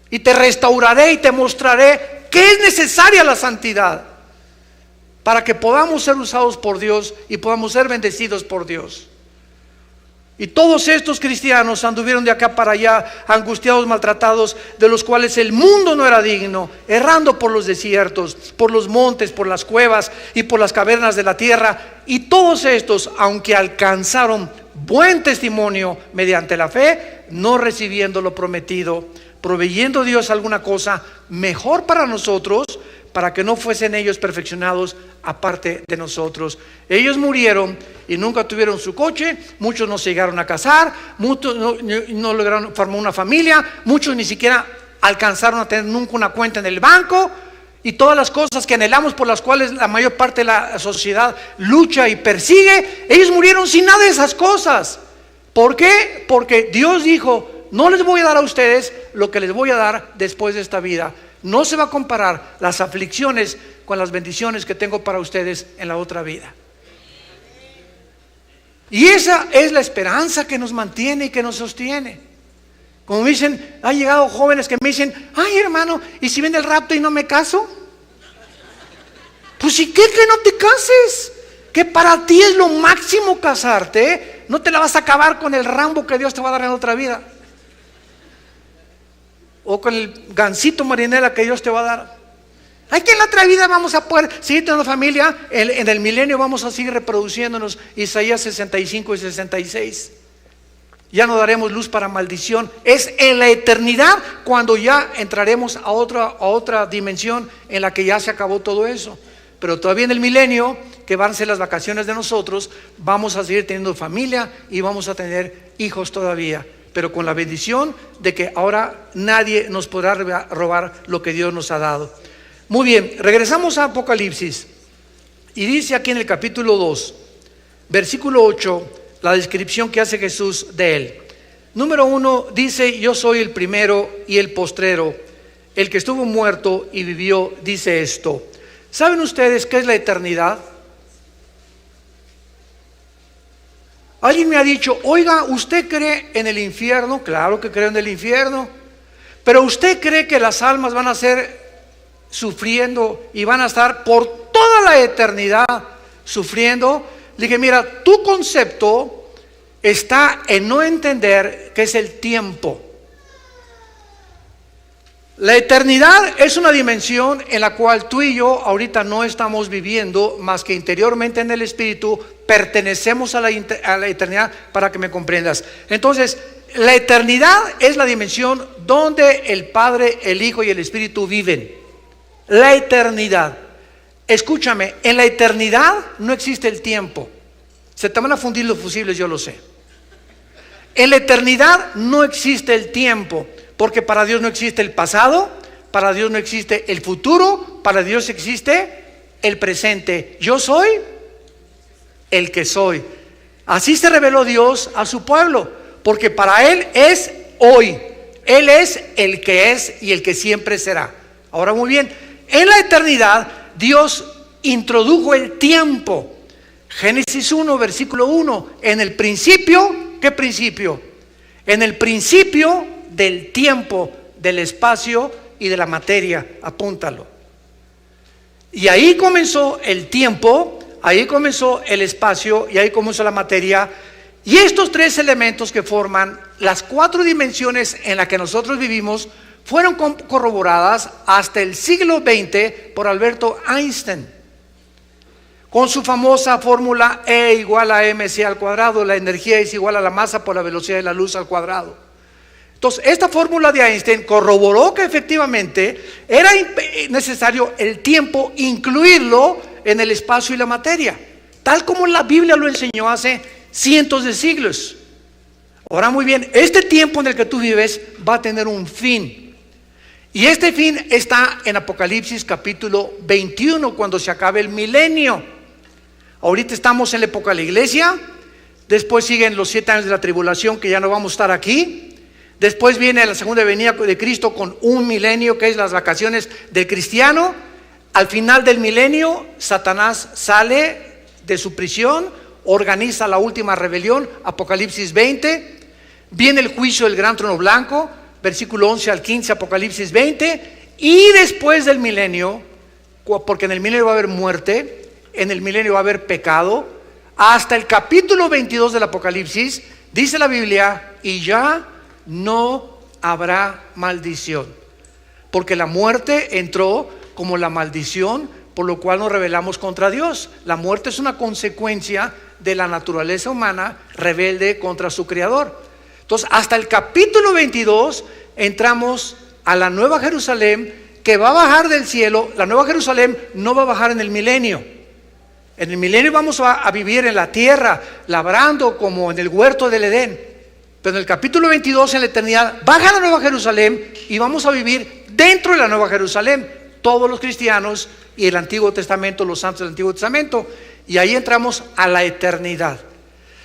y te restauraré y te mostraré que es necesaria la santidad para que podamos ser usados por Dios y podamos ser bendecidos por Dios. Y todos estos cristianos anduvieron de acá para allá, angustiados, maltratados, de los cuales el mundo no era digno, errando por los desiertos, por los montes, por las cuevas y por las cavernas de la tierra. Y todos estos, aunque alcanzaron buen testimonio mediante la fe, no recibiendo lo prometido, proveyendo Dios alguna cosa mejor para nosotros, para que no fuesen ellos perfeccionados aparte de nosotros. Ellos murieron y nunca tuvieron su coche, muchos no se llegaron a casar, muchos no lograron formar una familia, muchos ni siquiera alcanzaron a tener nunca una cuenta en el banco, y todas las cosas que anhelamos, por las cuales la mayor parte de la sociedad lucha y persigue, ellos murieron sin nada de esas cosas. ¿Por qué? Porque Dios dijo: no les voy a dar a ustedes lo que les voy a dar después de esta vida. No se va a comparar las aflicciones con las bendiciones que tengo para ustedes en la otra vida. Y esa es la esperanza que nos mantiene y que nos sostiene. Como me dicen, han llegado jóvenes que me dicen: ay, hermano, ¿y si viene el rapto y no me caso? Pues ¿y qué que no te cases? Que para ti es lo máximo casarte, ¿eh? No te la vas a acabar con el Rambo que Dios te va a dar en otra vida, o con el gansito marinela que Dios te va a dar. Hay que en la otra vida vamos a poder seguir teniendo familia, en el milenio vamos a seguir reproduciéndonos. Isaías 65 y 66. Ya no daremos luz para maldición. Es en la eternidad cuando ya entraremos a otra dimensión en la que ya se acabó todo eso. Pero todavía en el milenio, que van a ser las vacaciones de nosotros, vamos a seguir teniendo familia y vamos a tener hijos todavía, pero con la bendición de que ahora nadie nos podrá robar lo que Dios nos ha dado. Muy bien, regresamos a Apocalipsis, y dice aquí en el capítulo 2, versículo 8, la descripción que hace Jesús de él. Número 1 dice: yo soy el primero y el postrero, el que estuvo muerto y vivió. Dice esto. ¿Saben ustedes qué es la eternidad? Alguien me ha dicho: oiga, ¿usted cree en el infierno? Claro que creo en el infierno. Pero ¿usted cree que las almas van a ser sufriendo y van a estar por toda la eternidad sufriendo. Le dije, mira, tu concepto está en no entender qué es el tiempo. La eternidad es una dimensión en la cual tú y yo ahorita no estamos viviendo, más que interiormente en el Espíritu pertenecemos a la eternidad, para que me comprendas. Entonces, la eternidad es la dimensión donde el Padre, el Hijo y el Espíritu viven. La eternidad. Escúchame, en la eternidad no existe el tiempo. Se te van a fundir los fusibles, yo lo sé. En la eternidad no existe el tiempo, porque para Dios no existe el pasado, para Dios no existe el futuro, para Dios existe el presente. Yo soy el que soy. Así se reveló Dios a su pueblo, porque para Él es hoy. Él es el que es y el que siempre será. Ahora muy bien, en la eternidad Dios introdujo el tiempo. Génesis 1, versículo 1. En el principio, ¿qué principio? En el principio del tiempo, del espacio y de la materia. Apúntalo. Y ahí comenzó el tiempo, ahí comenzó el espacio y ahí comenzó la materia. Y estos tres elementos que forman las cuatro dimensiones en las que nosotros vivimos fueron corroboradas hasta el siglo XX por Alberto Einstein, con su famosa fórmula E igual a mc al cuadrado. La energía es igual a la masa por la velocidad de la luz al cuadrado. Entonces, esta fórmula de Einstein corroboró que efectivamente era necesario el tiempo incluirlo en el espacio y la materia, tal como la Biblia lo enseñó hace cientos de siglos. Ahora muy bien, este tiempo en el que tú vives va a tener un fin. Y este fin está en Apocalipsis capítulo 21, cuando se acabe el milenio. Ahorita estamos en la época de la iglesia. Después siguen los 7 años de la tribulación, que ya no vamos a estar aquí. Después viene la segunda venida de Cristo con un milenio, que es las vacaciones del cristiano. Al final del milenio, Satanás sale de su prisión, organiza la última rebelión, Apocalipsis 20. Viene el juicio del gran trono blanco, versículo 11 al 15, Apocalipsis 20. Y después del milenio, porque en el milenio va a haber muerte, en el milenio va a haber pecado, hasta el capítulo 22 del Apocalipsis, dice la Biblia, y ya no habrá maldición, porque la muerte entró como la maldición, por lo cual nos rebelamos contra Dios. La muerte es una consecuencia de la naturaleza humana rebelde contra su Creador. Entonces, hasta el capítulo 22 entramos a la Nueva Jerusalén, que va a bajar del cielo. La Nueva Jerusalén no va a bajar en el milenio. En el milenio vamos a vivir en la tierra, labrando como en el huerto del Edén. Pero en el capítulo 22, en la eternidad, baja la Nueva Jerusalén y vamos a vivir dentro de la Nueva Jerusalén, todos los cristianos y el Antiguo Testamento, los santos del Antiguo Testamento. Y ahí entramos a la eternidad.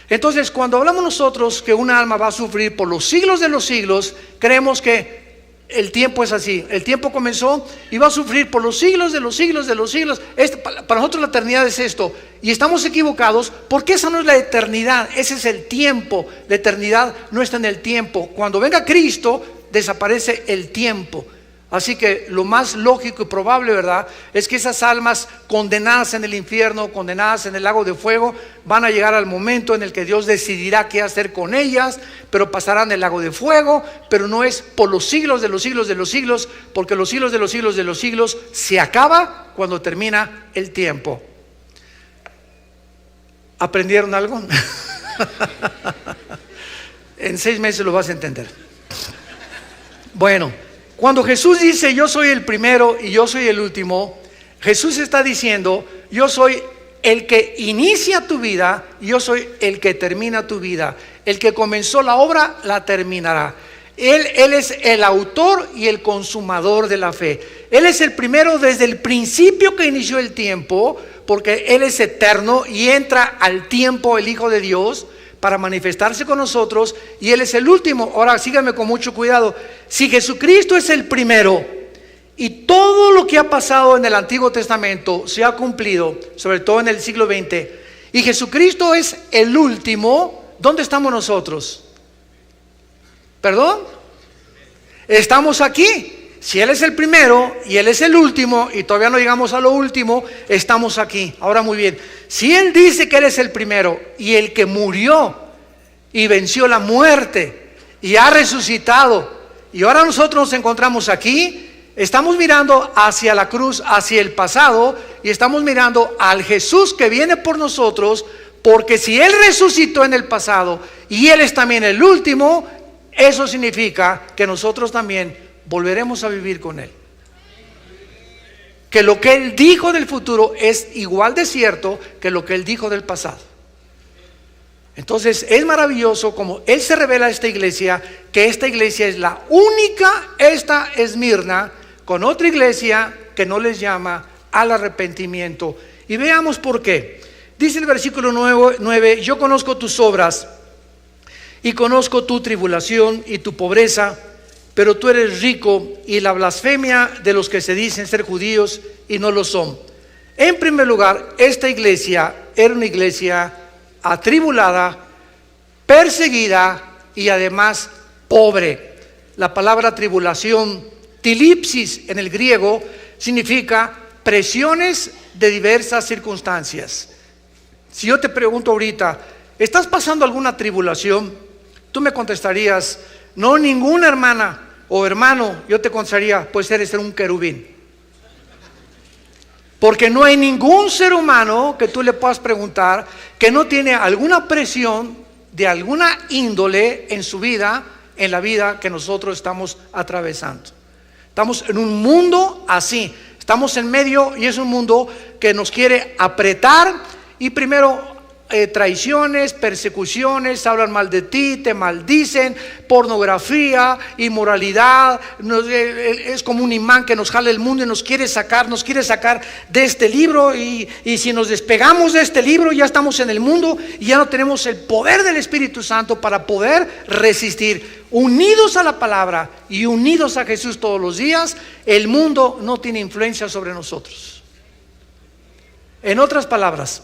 Entonces, cuando hablamos nosotros que una alma va a sufrir por los siglos de los siglos, creemos que el tiempo es así. El tiempo comenzó y va a sufrir por los siglos de los siglos de los siglos. Para nosotros la eternidad es esto. Y estamos equivocados, porque esa no es la eternidad, ese es el tiempo. La eternidad no está en el tiempo. Cuando venga Cristo, desaparece el tiempo. Así que lo más lógico y probable, ¿verdad?, es que esas almas condenadas en el infierno, condenadas en el lago de fuego, van a llegar al momento en el que Dios decidirá qué hacer con ellas, pero pasarán el lago de fuego. Pero no es por los siglos de los siglos de los siglos, porque los siglos de los siglos de los siglos se acaba cuando termina el tiempo. ¿Aprendieron algo? En 6 meses lo vas a entender. Bueno, cuando Jesús dice yo soy el primero y yo soy el último, Jesús está diciendo yo soy el que inicia tu vida, yo soy el que termina tu vida. El que comenzó la obra la terminará. Él es el autor y el consumador de la fe. Él es el primero desde el principio que inició el tiempo, porque Él es eterno y entra al tiempo el Hijo de Dios para manifestarse con nosotros, y Él es el último. Ahora síganme con mucho cuidado. Si Jesucristo es el primero y todo lo que ha pasado en el Antiguo Testamento se ha cumplido, sobre todo en el siglo XX, y Jesucristo es el último, ¿dónde estamos nosotros? ¿Perdón? Estamos aquí. si Él es el primero y Él es el último, y todavía no llegamos a lo último, estamos aquí. Ahora muy bien, si Él dice que Él es el primero y el que murió y venció la muerte y ha resucitado, y ahora nosotros nos encontramos aquí, estamos mirando hacia la cruz, hacia el pasado, y estamos mirando al Jesús que viene por nosotros, porque si Él resucitó en el pasado y Él es también el último, eso significa que nosotros también volveremos a vivir con Él. Que lo que Él dijo del futuro es igual de cierto que lo que Él dijo del pasado. Entonces es maravilloso como Él se revela a esta iglesia, que esta iglesia es la única, esta Esmirna, con otra iglesia que no les llama al arrepentimiento. Y veamos por qué. Dice el versículo 9, yo conozco tus obras y conozco tu tribulación y tu pobreza, pero tú eres rico, y la blasfemia de los que se dicen ser judíos y no lo son. En primer lugar, esta iglesia era una iglesia atribulada, perseguida y además pobre. La palabra tribulación, tilipsis en el griego, significa presiones de diversas circunstancias. Si yo te pregunto ahorita, ¿estás pasando alguna tribulación? Tú me contestarías, no, ninguna, hermana o hermano. Yo te contestaría, pues eres un querubín. Porque no hay ningún ser humano que tú le puedas preguntar que no tiene alguna presión de alguna índole en su vida, en la vida que nosotros estamos atravesando. Estamos en un mundo así, estamos en medio, y es un mundo que nos quiere apretar, y primero traiciones, persecuciones, hablan mal de ti, te maldicen, pornografía, inmoralidad. Es como un imán que nos jala el mundo y nos quiere sacar de este libro, y si nos despegamos de este libro ya estamos en el mundo y ya no tenemos el poder del Espíritu Santo para poder resistir. Unidos a la palabra y unidos a Jesús todos los días, el mundo no tiene influencia sobre nosotros. En otras palabras,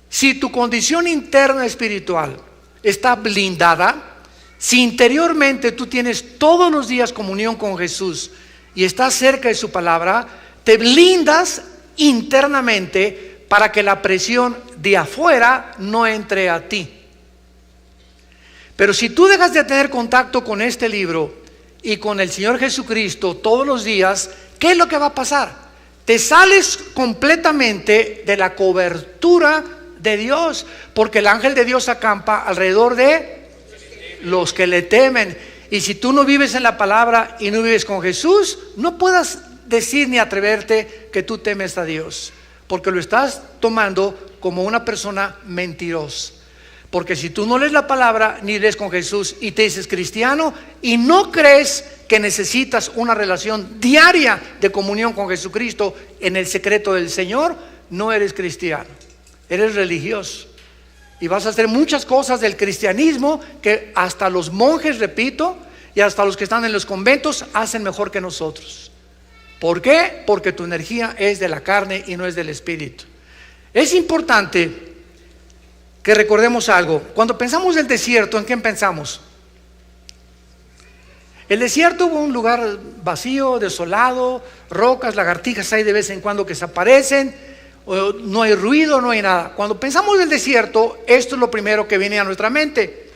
si tu condición interna espiritual está blindada, si interiormente tú tienes todos los días comunión con Jesús y estás cerca de su palabra, te blindas internamente para que la presión de afuera no entre a ti. Pero si tú dejas de tener contacto con este libro y con el Señor Jesucristo todos los días, ¿qué es lo que va a pasar? Te sales completamente de la cobertura de Dios, porque el ángel de Dios acampa alrededor de los que le temen. Y si tú no vives en la palabra y no vives con Jesús, no puedas decir ni atreverte que tú temes a Dios, porque lo estás tomando como una persona mentirosa. Porque si tú no lees la palabra ni lees con Jesús y te dices cristiano y no crees que necesitas una relación diaria de comunión con Jesucristo en el secreto del Señor, no eres cristiano. Eres religioso, y vas a hacer muchas cosas del cristianismo que hasta los monjes, repito, y hasta los que están en los conventos hacen mejor que nosotros. ¿Por qué? Porque tu energía es de la carne y no es del espíritu. Es importante que recordemos algo. Cuando pensamos del desierto, ¿en qué pensamos? El desierto hubo un lugar vacío, desolado, rocas, lagartijas hay de vez en cuando que se aparecen. No hay ruido, no hay nada. Cuando pensamos del desierto, esto es lo primero que viene a nuestra mente.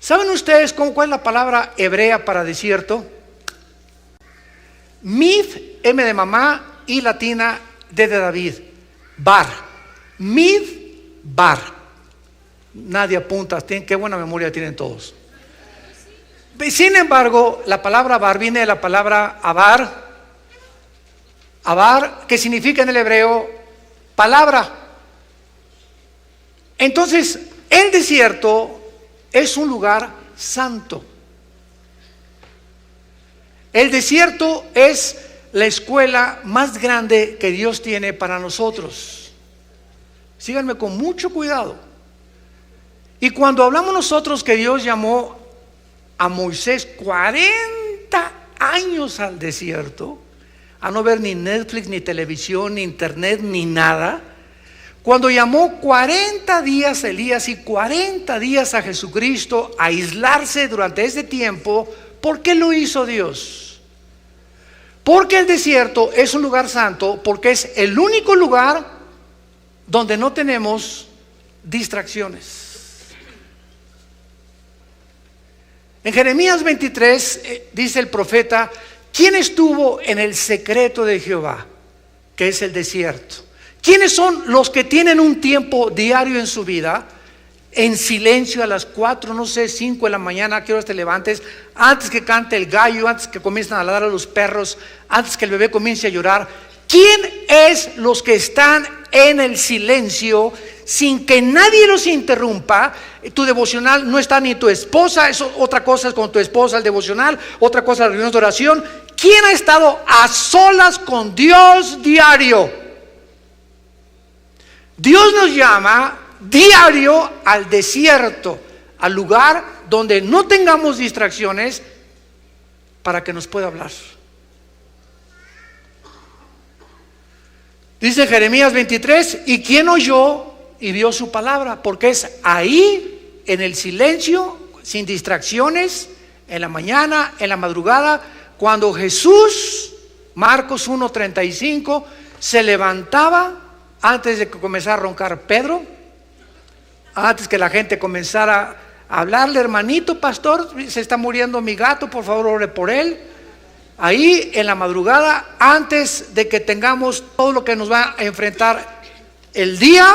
¿Saben ustedes cuál es la palabra hebrea para desierto? Mid, M de mamá, y latina, D de David. Bar. Mid, bar. Nadie apunta. Qué buena memoria tienen todos. Sin embargo, la palabra bar viene de la palabra abar. Abar, que significa en el hebreo palabra. Entonces, el desierto es un lugar santo. El desierto es la escuela más grande que Dios tiene para nosotros. Síganme con mucho cuidado. Y cuando hablamos nosotros que Dios llamó a Moisés 40 años al desierto, a no ver ni Netflix, ni televisión, ni internet, ni nada. Cuando llamó 40 días a Elías y 40 días a Jesucristo a aislarse durante ese tiempo, ¿por qué lo hizo Dios? Porque el desierto es un lugar santo, porque es el único lugar donde no tenemos distracciones. En Jeremías 23 dice el profeta: ¿quién estuvo en el secreto de Jehová? Que es el desierto. ¿Quiénes son los que tienen un tiempo diario en su vida, en silencio, a las 4, no sé, 5 de la mañana, que horas te levantes, antes que cante el gallo, antes que comiencen a ladrar a los perros, antes que el bebé comience a llorar? ¿Quién es los que están en el silencio sin que nadie los interrumpa? Tu devocional no está ni tu esposa, eso, otra cosa es con tu esposa el devocional, otra cosa la reunión de oración. ¿Quién ha estado a solas con Dios diario? Dios nos llama diario al desierto, al lugar donde no tengamos distracciones, para que nos pueda hablar. Dice Jeremías 23: ¿y quién oyó y vio su palabra? Porque es ahí, en el silencio, sin distracciones, en la mañana, en la madrugada, cuando Jesús, Marcos 1:35, se levantaba antes de que comenzara a roncar Pedro, antes que la gente comenzara a hablarle: hermanito pastor, se está muriendo mi gato, por favor ore por él. Ahí en la madrugada, antes de que tengamos todo lo que nos va a enfrentar el día,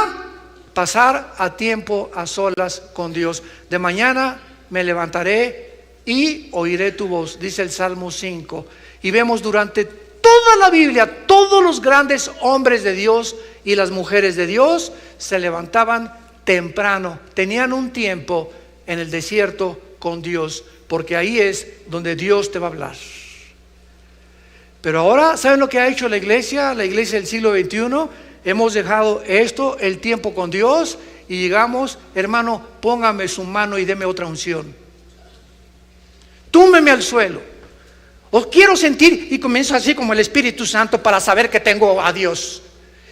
pasar a tiempo a solas con Dios. De mañana me levantaré y oiré tu voz, dice el Salmo 5. Y vemos durante toda la Biblia, todos los grandes hombres de Dios y las mujeres de Dios se levantaban temprano, tenían un tiempo en el desierto con Dios, porque ahí es donde Dios te va a hablar. Pero ahora, ¿saben lo que ha hecho la iglesia del siglo XXI? Hemos dejado esto, el tiempo con Dios, y llegamos: hermano, póngame su mano y deme otra unción, túmbeme al suelo, os quiero sentir, y comienzo así como el Espíritu Santo para saber que tengo a Dios.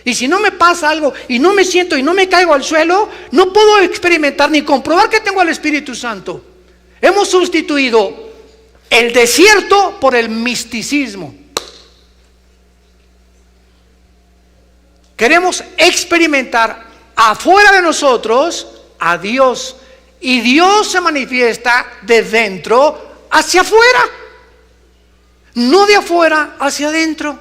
Y si no me pasa algo y no me siento y no me caigo al suelo, no puedo experimentar ni comprobar que tengo al Espíritu Santo. Hemos sustituido el desierto por el misticismo. Queremos experimentar afuera de nosotros a Dios, y Dios se manifiesta de dentro hacia afuera, no de afuera hacia adentro.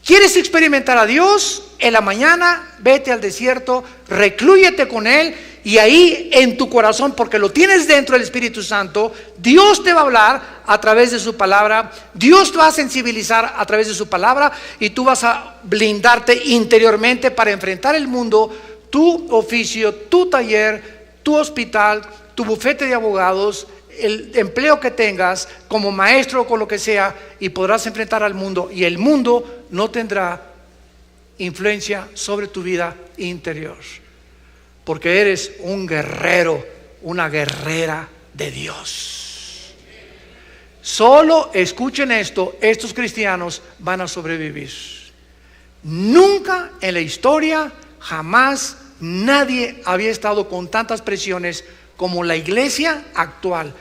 ¿Quieres experimentar a Dios? En la mañana vete al desierto, reclúyete con Él, y ahí en tu corazón, porque lo tienes dentro del Espíritu Santo, Dios te va a hablar a través de su palabra, Dios te va a sensibilizar a través de su palabra, y tú vas a blindarte interiormente para enfrentar el mundo, tu oficio, tu taller, tu hospital, tu bufete de abogados, el empleo que tengas como maestro o con lo que sea, y podrás enfrentar al mundo, y el mundo no tendrá influencia sobre tu vida interior, porque eres un guerrero, una guerrera de Dios. Solo escuchen esto: estos cristianos van a sobrevivir. Nunca en la historia, jamás, nadie había estado con tantas presiones como la iglesia actual.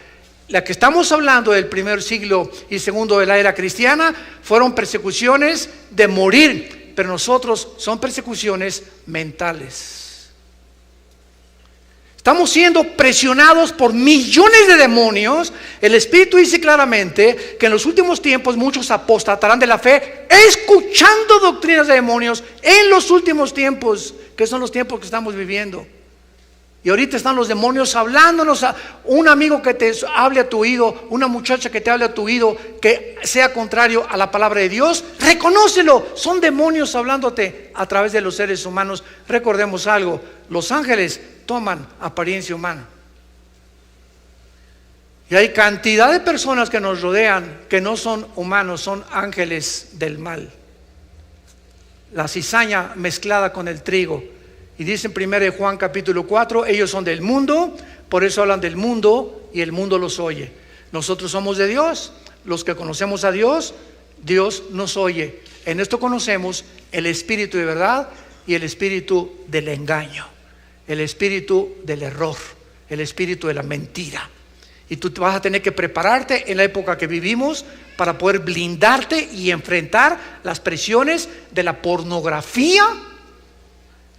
La que estamos hablando del primer siglo y segundo de la era cristiana fueron persecuciones de morir, pero nosotros son persecuciones mentales. Estamos siendo presionados por millones de demonios. El Espíritu dice claramente que en los últimos tiempos muchos apostatarán de la fe, escuchando doctrinas de demonios en los últimos tiempos, que son los tiempos que estamos viviendo. Y ahorita están los demonios hablándonos, a un amigo que te hable a tu oído, una muchacha que te hable a tu oído, que sea contrario a la palabra de Dios. Reconócelo, son demonios hablándote a través de los seres humanos. Recordemos algo: los ángeles toman apariencia humana. Y hay cantidad de personas que nos rodean que no son humanos, son ángeles del mal. La cizaña mezclada con el trigo. Y dice en 1 Juan capítulo 4, ellos son del mundo, por eso hablan del mundo y el mundo los oye. Nosotros somos de Dios, los que conocemos a Dios, Dios nos oye. En esto conocemos el espíritu de verdad y el espíritu del engaño, el espíritu del error, el espíritu de la mentira. Y tú vas a tener que prepararte en la época que vivimos para poder blindarte y enfrentar las presiones de la pornografía,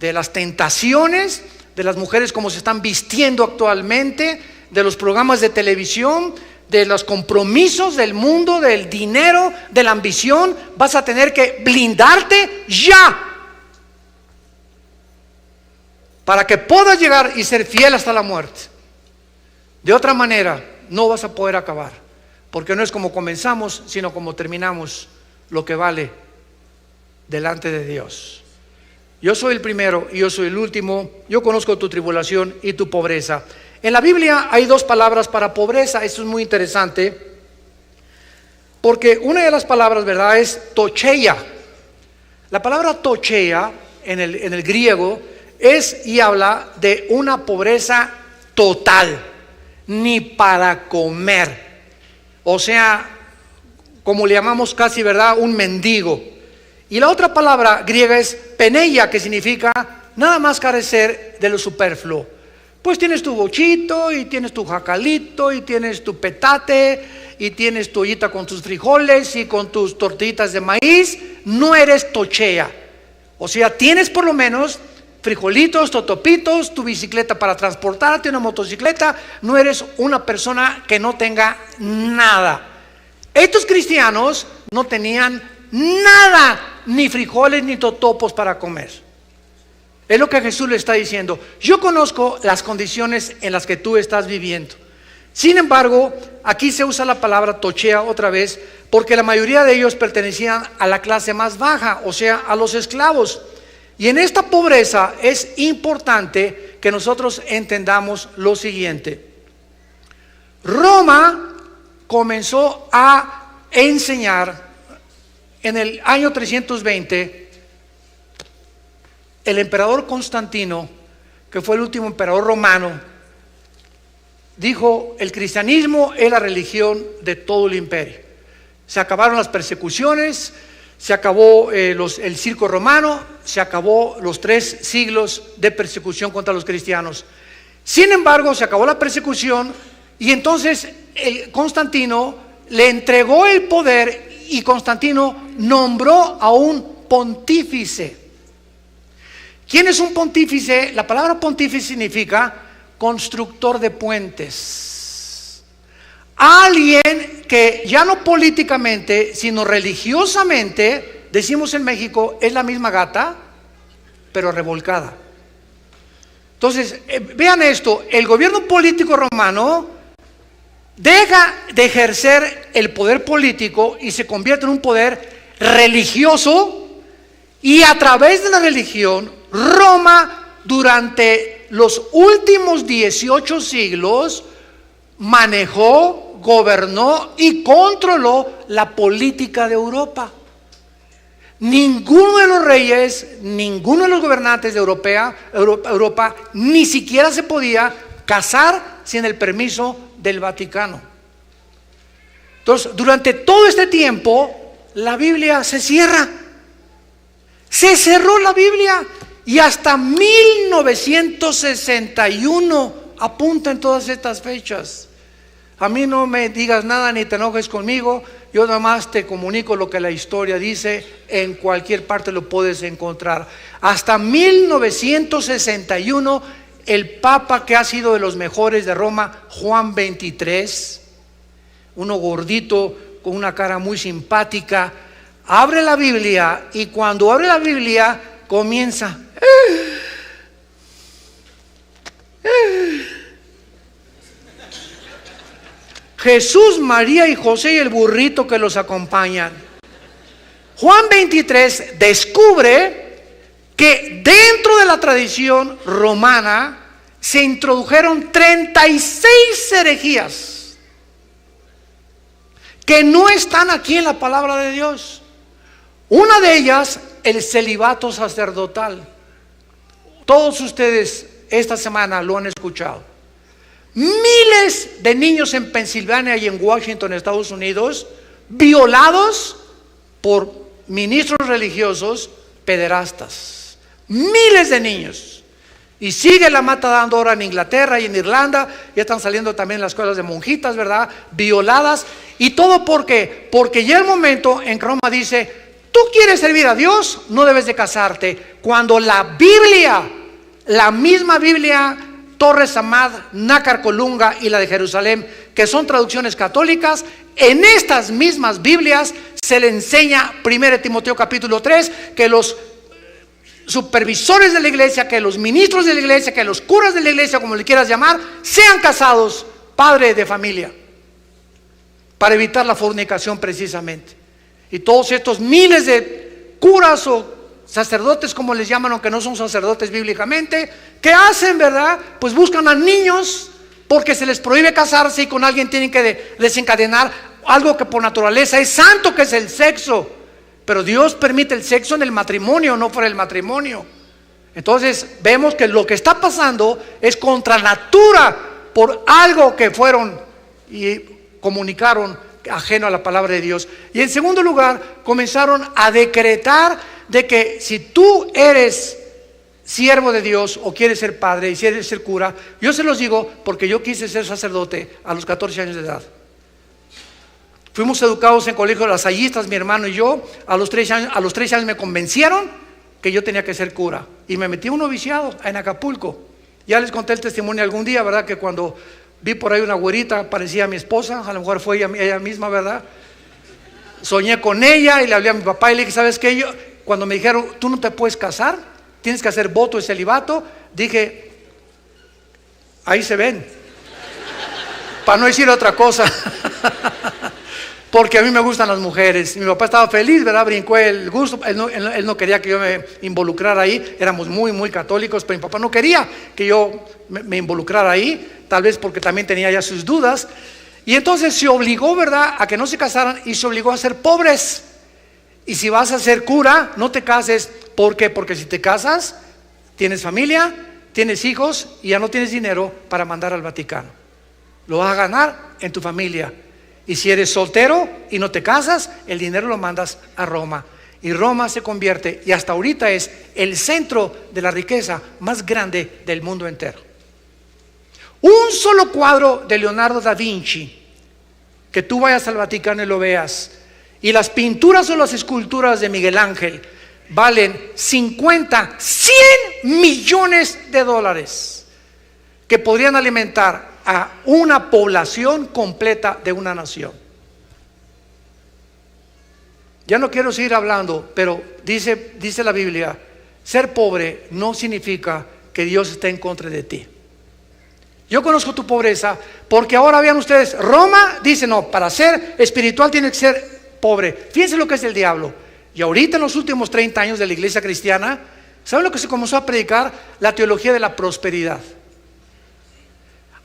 de las tentaciones, de las mujeres como se están vistiendo actualmente, de los programas de televisión, de los compromisos del mundo, del dinero, de la ambición. Vas a tener que blindarte ya para que puedas llegar y ser fiel hasta la muerte. De otra manera no vas a poder acabar, porque no es como comenzamos, sino como terminamos lo que vale delante de Dios. Yo soy el primero y yo soy el último. Yo conozco tu tribulación y tu pobreza. En la Biblia hay dos palabras para pobreza. Esto es muy interesante, porque una de las palabras, ¿verdad?, es tocheia. La palabra tocheia en el griego es y habla de una pobreza total, ni para comer. O sea, como le llamamos casi, ¿verdad?, un mendigo. Y la otra palabra griega es peneia, que significa nada más carecer de lo superfluo. Pues tienes tu bochito, y tienes tu jacalito, y tienes tu petate, y tienes tu ollita con tus frijoles y con tus tortillitas de maíz. No eres tochea. O sea, tienes por lo menos frijolitos, totopitos, tu bicicleta para transportarte, una motocicleta. No eres una persona que no tenga nada. Estos cristianos no tenían nada, ni frijoles ni totopos para comer. Es lo que Jesús le está diciendo. Yo conozco las condiciones en las que tú estás viviendo. Sin embargo, aquí se usa la palabra tochea otra vez, porque la mayoría de ellos pertenecían a la clase más baja, o sea, a los esclavos. Y en esta pobreza es importante que nosotros entendamos lo siguiente. Roma comenzó a enseñar en el año 320. El emperador Constantino, que fue el último emperador romano, dijo: el cristianismo es la religión de todo el imperio. Se acabaron las persecuciones, se acabó el circo romano, se acabó los 3 siglos de persecución contra los cristianos. Sin embargo, se acabó la persecución, y entonces Constantino le entregó el poder, y Constantino nombró a un pontífice. ¿Quién es un pontífice? La palabra pontífice significa constructor de puentes. Alguien que ya no políticamente, sino religiosamente, decimos en México, es la misma gata, pero revolcada. Entonces, vean esto: el gobierno político romano deja de ejercer el poder político y se convierte en un poder religioso, y a través de la religión, Roma durante los últimos 18 siglos manejó, gobernó y controló la política de Europa. Ninguno de los reyes, ninguno de los gobernantes de Europa ni siquiera se podía casar sin el permiso del Vaticano. Entonces, durante todo este tiempo, la Biblia se cierra. Se cerró la Biblia, y hasta 1961 apuntan todas estas fechas. A mí no me digas nada ni te enojes conmigo. Yo nada más te comunico lo que la historia dice. En cualquier parte lo puedes encontrar. Hasta 1961, el Papa, que ha sido de los mejores de Roma, Juan XXIII, uno gordito con una cara muy simpática, abre la Biblia, y cuando abre la Biblia comienza: Jesús, María y José y el burrito que los acompañan. Juan 23 descubre que dentro de la tradición romana se introdujeron 36 herejías que no están aquí en la palabra de Dios. Una de ellas, el celibato sacerdotal. Todos ustedes esta semana lo han escuchado. Miles de niños en Pensilvania y en Washington, Estados Unidos, violados por ministros religiosos pederastas. Miles de niños. Y sigue la mata dando ahora en Inglaterra y en Irlanda. Ya están saliendo también las escuelas de monjitas, ¿verdad? Violadas. ¿Y todo por qué? Porque ya el momento en que Roma dice: tú quieres servir a Dios, no debes de casarte. Cuando la Biblia, la misma Biblia, Torres Amad, Nácar Colunga y la de Jerusalén, que son traducciones católicas, en estas mismas Biblias se le enseña, 1 Timoteo capítulo 3, que los supervisores de la iglesia, que los ministros de la iglesia, que los curas de la iglesia, como le quieras llamar, sean casados, padre de familia, para evitar la fornicación precisamente. Y todos estos miles de curas o sacerdotes, como les llaman, aunque no son sacerdotes bíblicamente, ¿qué hacen, verdad? Pues buscan a niños, porque se les prohíbe casarse y con alguien tienen que desencadenar algo que por naturaleza es santo, que es el sexo. Pero Dios permite el sexo en el matrimonio, no fuera del matrimonio. Entonces vemos que lo que está pasando es contra natura, por algo que fueron y comunicaron ajeno a la palabra de Dios. Y en segundo lugar, comenzaron a decretar de que si tú eres siervo de Dios o quieres ser padre y quieres ser cura, yo se los digo porque yo quise ser sacerdote a los 14 años de edad. Fuimos educados en colegio de lasallistas, mi hermano y yo. A los 13 años me convencieron que yo tenía que ser cura y me metí a un noviciado en Acapulco. Ya les conté el testimonio algún día, ¿verdad? Que cuando vi por ahí una güerita, parecía a mi esposa, a lo mejor fue ella misma, ¿verdad? Soñé con ella y le hablé a mi papá y le dije: ¿sabes qué? Cuando me dijeron: tú no te puedes casar, tienes que hacer voto de celibato, dije: ahí se ven, para no decir otra cosa. Porque a mí me gustan las mujeres. Mi papá estaba feliz, ¿verdad? Brincó el gusto. Él no quería que yo me involucrara ahí. Éramos muy, muy católicos, pero mi papá no quería que yo me involucrara ahí. Tal vez porque también tenía ya sus dudas. Y entonces se obligó, ¿verdad?, a que no se casaran y se obligó a ser pobres. Y si vas a ser cura, no te cases. ¿Por qué? Porque si te casas, tienes familia, tienes hijos y ya no tienes dinero para mandar al Vaticano. Lo vas a ganar en tu familia. Y si eres soltero y no te casas, el dinero lo mandas a Roma. Y Roma se convierte, y hasta ahorita es el centro de la riqueza más grande del mundo entero. Un solo cuadro de Leonardo da Vinci, que tú vayas al Vaticano y lo veas, y las pinturas o las esculturas de Miguel Ángel valen 50, 100 millones de dólares, que podrían alimentar a una población completa de una nación. Ya no quiero seguir hablando, pero dice la Biblia: ser pobre no significa que Dios esté en contra de ti. Yo conozco tu pobreza, porque ahora vean ustedes, Roma dice: no, para ser espiritual tienes que ser pobre. Fíjense lo que es el diablo. Y ahorita en los últimos 30 años de la iglesia cristiana, ¿saben lo que se comenzó a predicar? La teología de la prosperidad.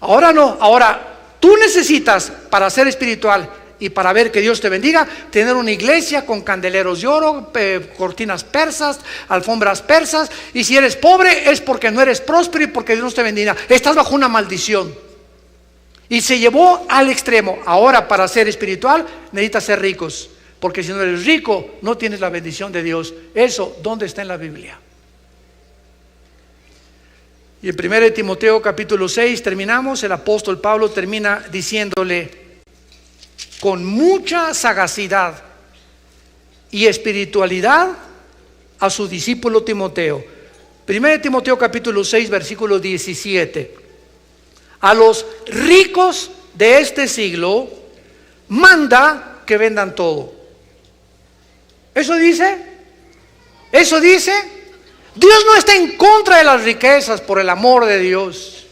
Ahora no, ahora tú necesitas, para ser espiritual y para ver que Dios te bendiga, tener una iglesia con candeleros de oro, cortinas persas, alfombras persas. Y si eres pobre es porque no eres próspero y porque Dios no te bendiga. Estás bajo una maldición. Y se llevó al extremo. Ahora, para ser espiritual necesitas ser ricos, porque si no eres rico no tienes la bendición de Dios. Eso, ¿dónde está en la Biblia? Y en 1 Timoteo capítulo 6 terminamos. El apóstol Pablo termina diciéndole con mucha sagacidad y espiritualidad a su discípulo Timoteo. 1 Timoteo capítulo 6 versículo 17: a los ricos de este siglo manda que vendan todo. ¿Eso dice? ¿Eso dice? Dios no está en contra de las riquezas, por el amor de Dios.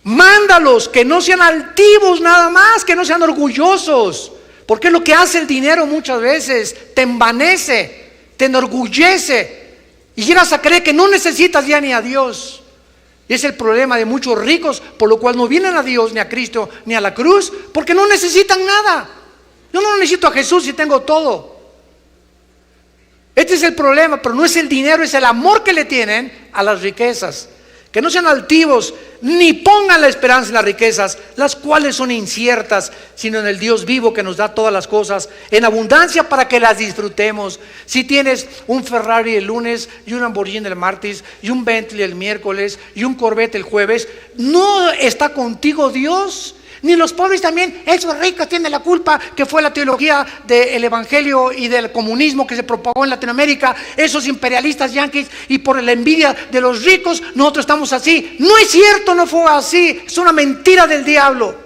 Mándalos, que no sean altivos nada más, que no sean orgullosos, porque es lo que hace el dinero muchas veces: te envanece, te enorgullece y llegas a creer que no necesitas ya ni a Dios. Y es el problema de muchos ricos, por lo cual no vienen a Dios, ni a Cristo, ni a la cruz, porque no necesitan nada. Yo no necesito a Jesús si tengo todo. Este es el problema, pero no es el dinero, es el amor que le tienen a las riquezas, que no sean altivos, ni pongan la esperanza en las riquezas, las cuales son inciertas, sino en el Dios vivo que nos da todas las cosas en abundancia para que las disfrutemos. Si tienes un Ferrari el lunes y un Lamborghini el martes y un Bentley el miércoles y un Corvette el jueves, ¿no está contigo Dios? Ni los pobres también, esos ricos tienen la culpa, que fue la teología del evangelio y del comunismo que se propagó en Latinoamérica, esos imperialistas yanquis, y por la envidia de los ricos nosotros estamos así. No es cierto, no fue así, es una mentira del diablo.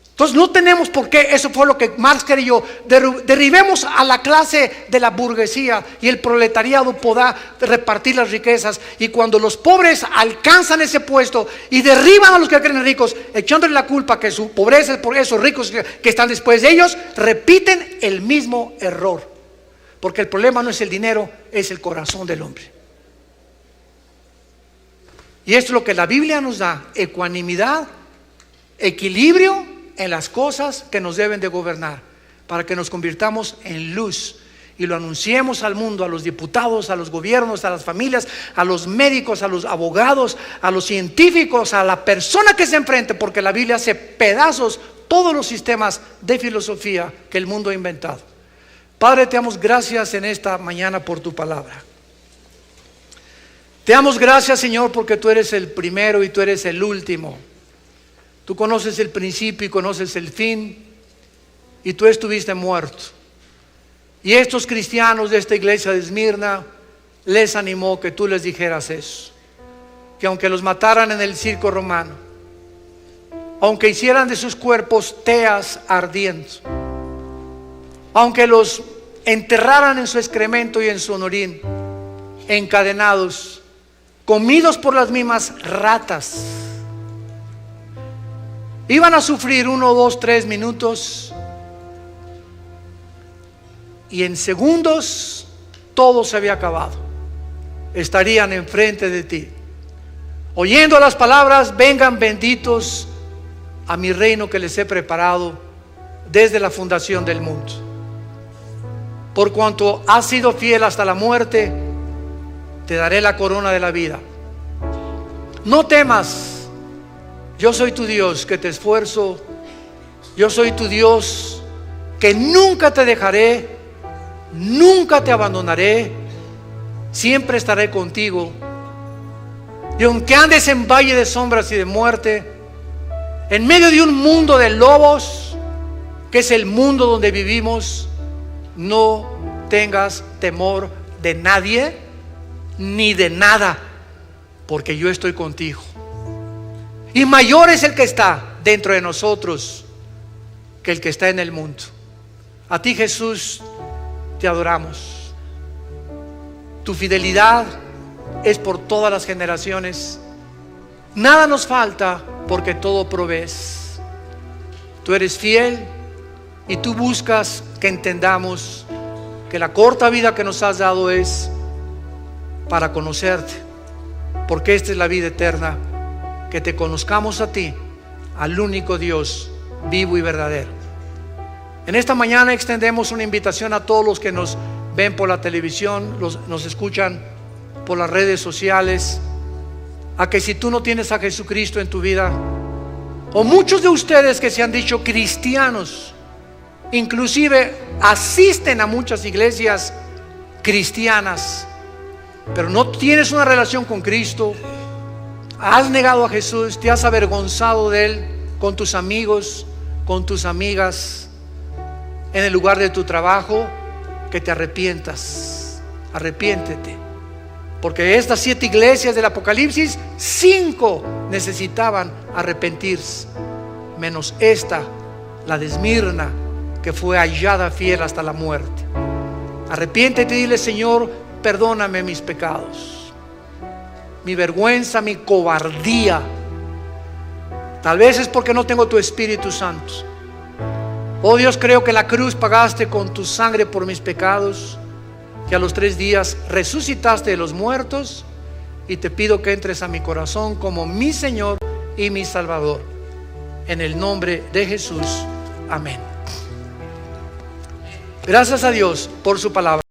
Entonces no tenemos por qué, eso fue lo que Marx creyó, derribemos a la clase de la burguesía y el proletariado podrá repartir las riquezas, y cuando los pobres alcanzan ese puesto y derriban a los que creen ricos, echándole la culpa que su pobreza es por esos ricos que están después de ellos, repiten el mismo error, porque el problema no es el dinero, es el corazón del hombre. Y esto es lo que la Biblia nos da: ecuanimidad, equilibrio en las cosas que nos deben de gobernar, para que nos convirtamos en luz y lo anunciemos al mundo, a los diputados, a los gobiernos, a las familias, a los médicos, a los abogados, a los científicos, a la persona que se enfrente, porque la Biblia hace pedazos todos los sistemas de filosofía que el mundo ha inventado. Padre, te damos gracias en esta mañana por tu palabra. Te damos gracias, Señor, porque tú eres el primero y tú eres el último. Tú conoces el principio y conoces el fin, y tú estuviste muerto. Y estos cristianos de esta iglesia de Esmirna les animó que tú les dijeras eso, que aunque los mataran en el circo romano, aunque hicieran de sus cuerpos teas ardiendo, aunque los enterraran en su excremento y en su orín, encadenados, comidos por las mismas ratas, iban a sufrir 1, 2, 3 minutos, y en segundos todo se había acabado. Estarían enfrente de ti, oyendo las palabras: vengan benditos a mi reino que les he preparado desde la fundación del mundo. Por cuanto has sido fiel hasta la muerte, te daré la corona de la vida. No temas, yo soy tu Dios que te esfuerzo, yo soy tu Dios que nunca te dejaré, nunca te abandonaré, siempre estaré contigo. Y aunque andes en valle de sombras y de muerte, en medio de un mundo de lobos, que es el mundo donde vivimos, no tengas temor de nadie ni de nada, porque yo estoy contigo. Y mayor es el que está dentro de nosotros que el que está en el mundo. A ti, Jesús, te adoramos. Tu fidelidad es por todas las generaciones. Nada nos falta porque todo provees. Tú eres fiel y tú buscas que entendamos que la corta vida que nos has dado es para conocerte, porque esta es la vida eterna, que te conozcamos a ti, al único Dios vivo y verdadero. En esta mañana extendemos una invitación a todos los que nos ven por la televisión, nos escuchan por las redes sociales, a que si tú no tienes a Jesucristo en tu vida, o muchos de ustedes que se han dicho cristianos, inclusive asisten a muchas iglesias cristianas, pero no tienes una relación con Cristo, has negado a Jesús, te has avergonzado de Él con tus amigos, con tus amigas, en el lugar de tu trabajo, que te arrepientas. Arrepiéntete, porque estas 7 iglesias del Apocalipsis, 5 necesitaban arrepentirse, menos esta, la de Esmirna, que fue hallada fiel hasta la muerte. Arrepiéntete y dile: Señor, perdóname mis pecados, mi vergüenza, mi cobardía. Tal vez es porque no tengo tu Espíritu Santo. Oh Dios, creo que en la cruz pagaste con tu sangre por mis pecados, que a los 3 días resucitaste de los muertos, y te pido que entres a mi corazón como mi Señor y mi Salvador. En el nombre de Jesús, amén. Gracias a Dios por su palabra.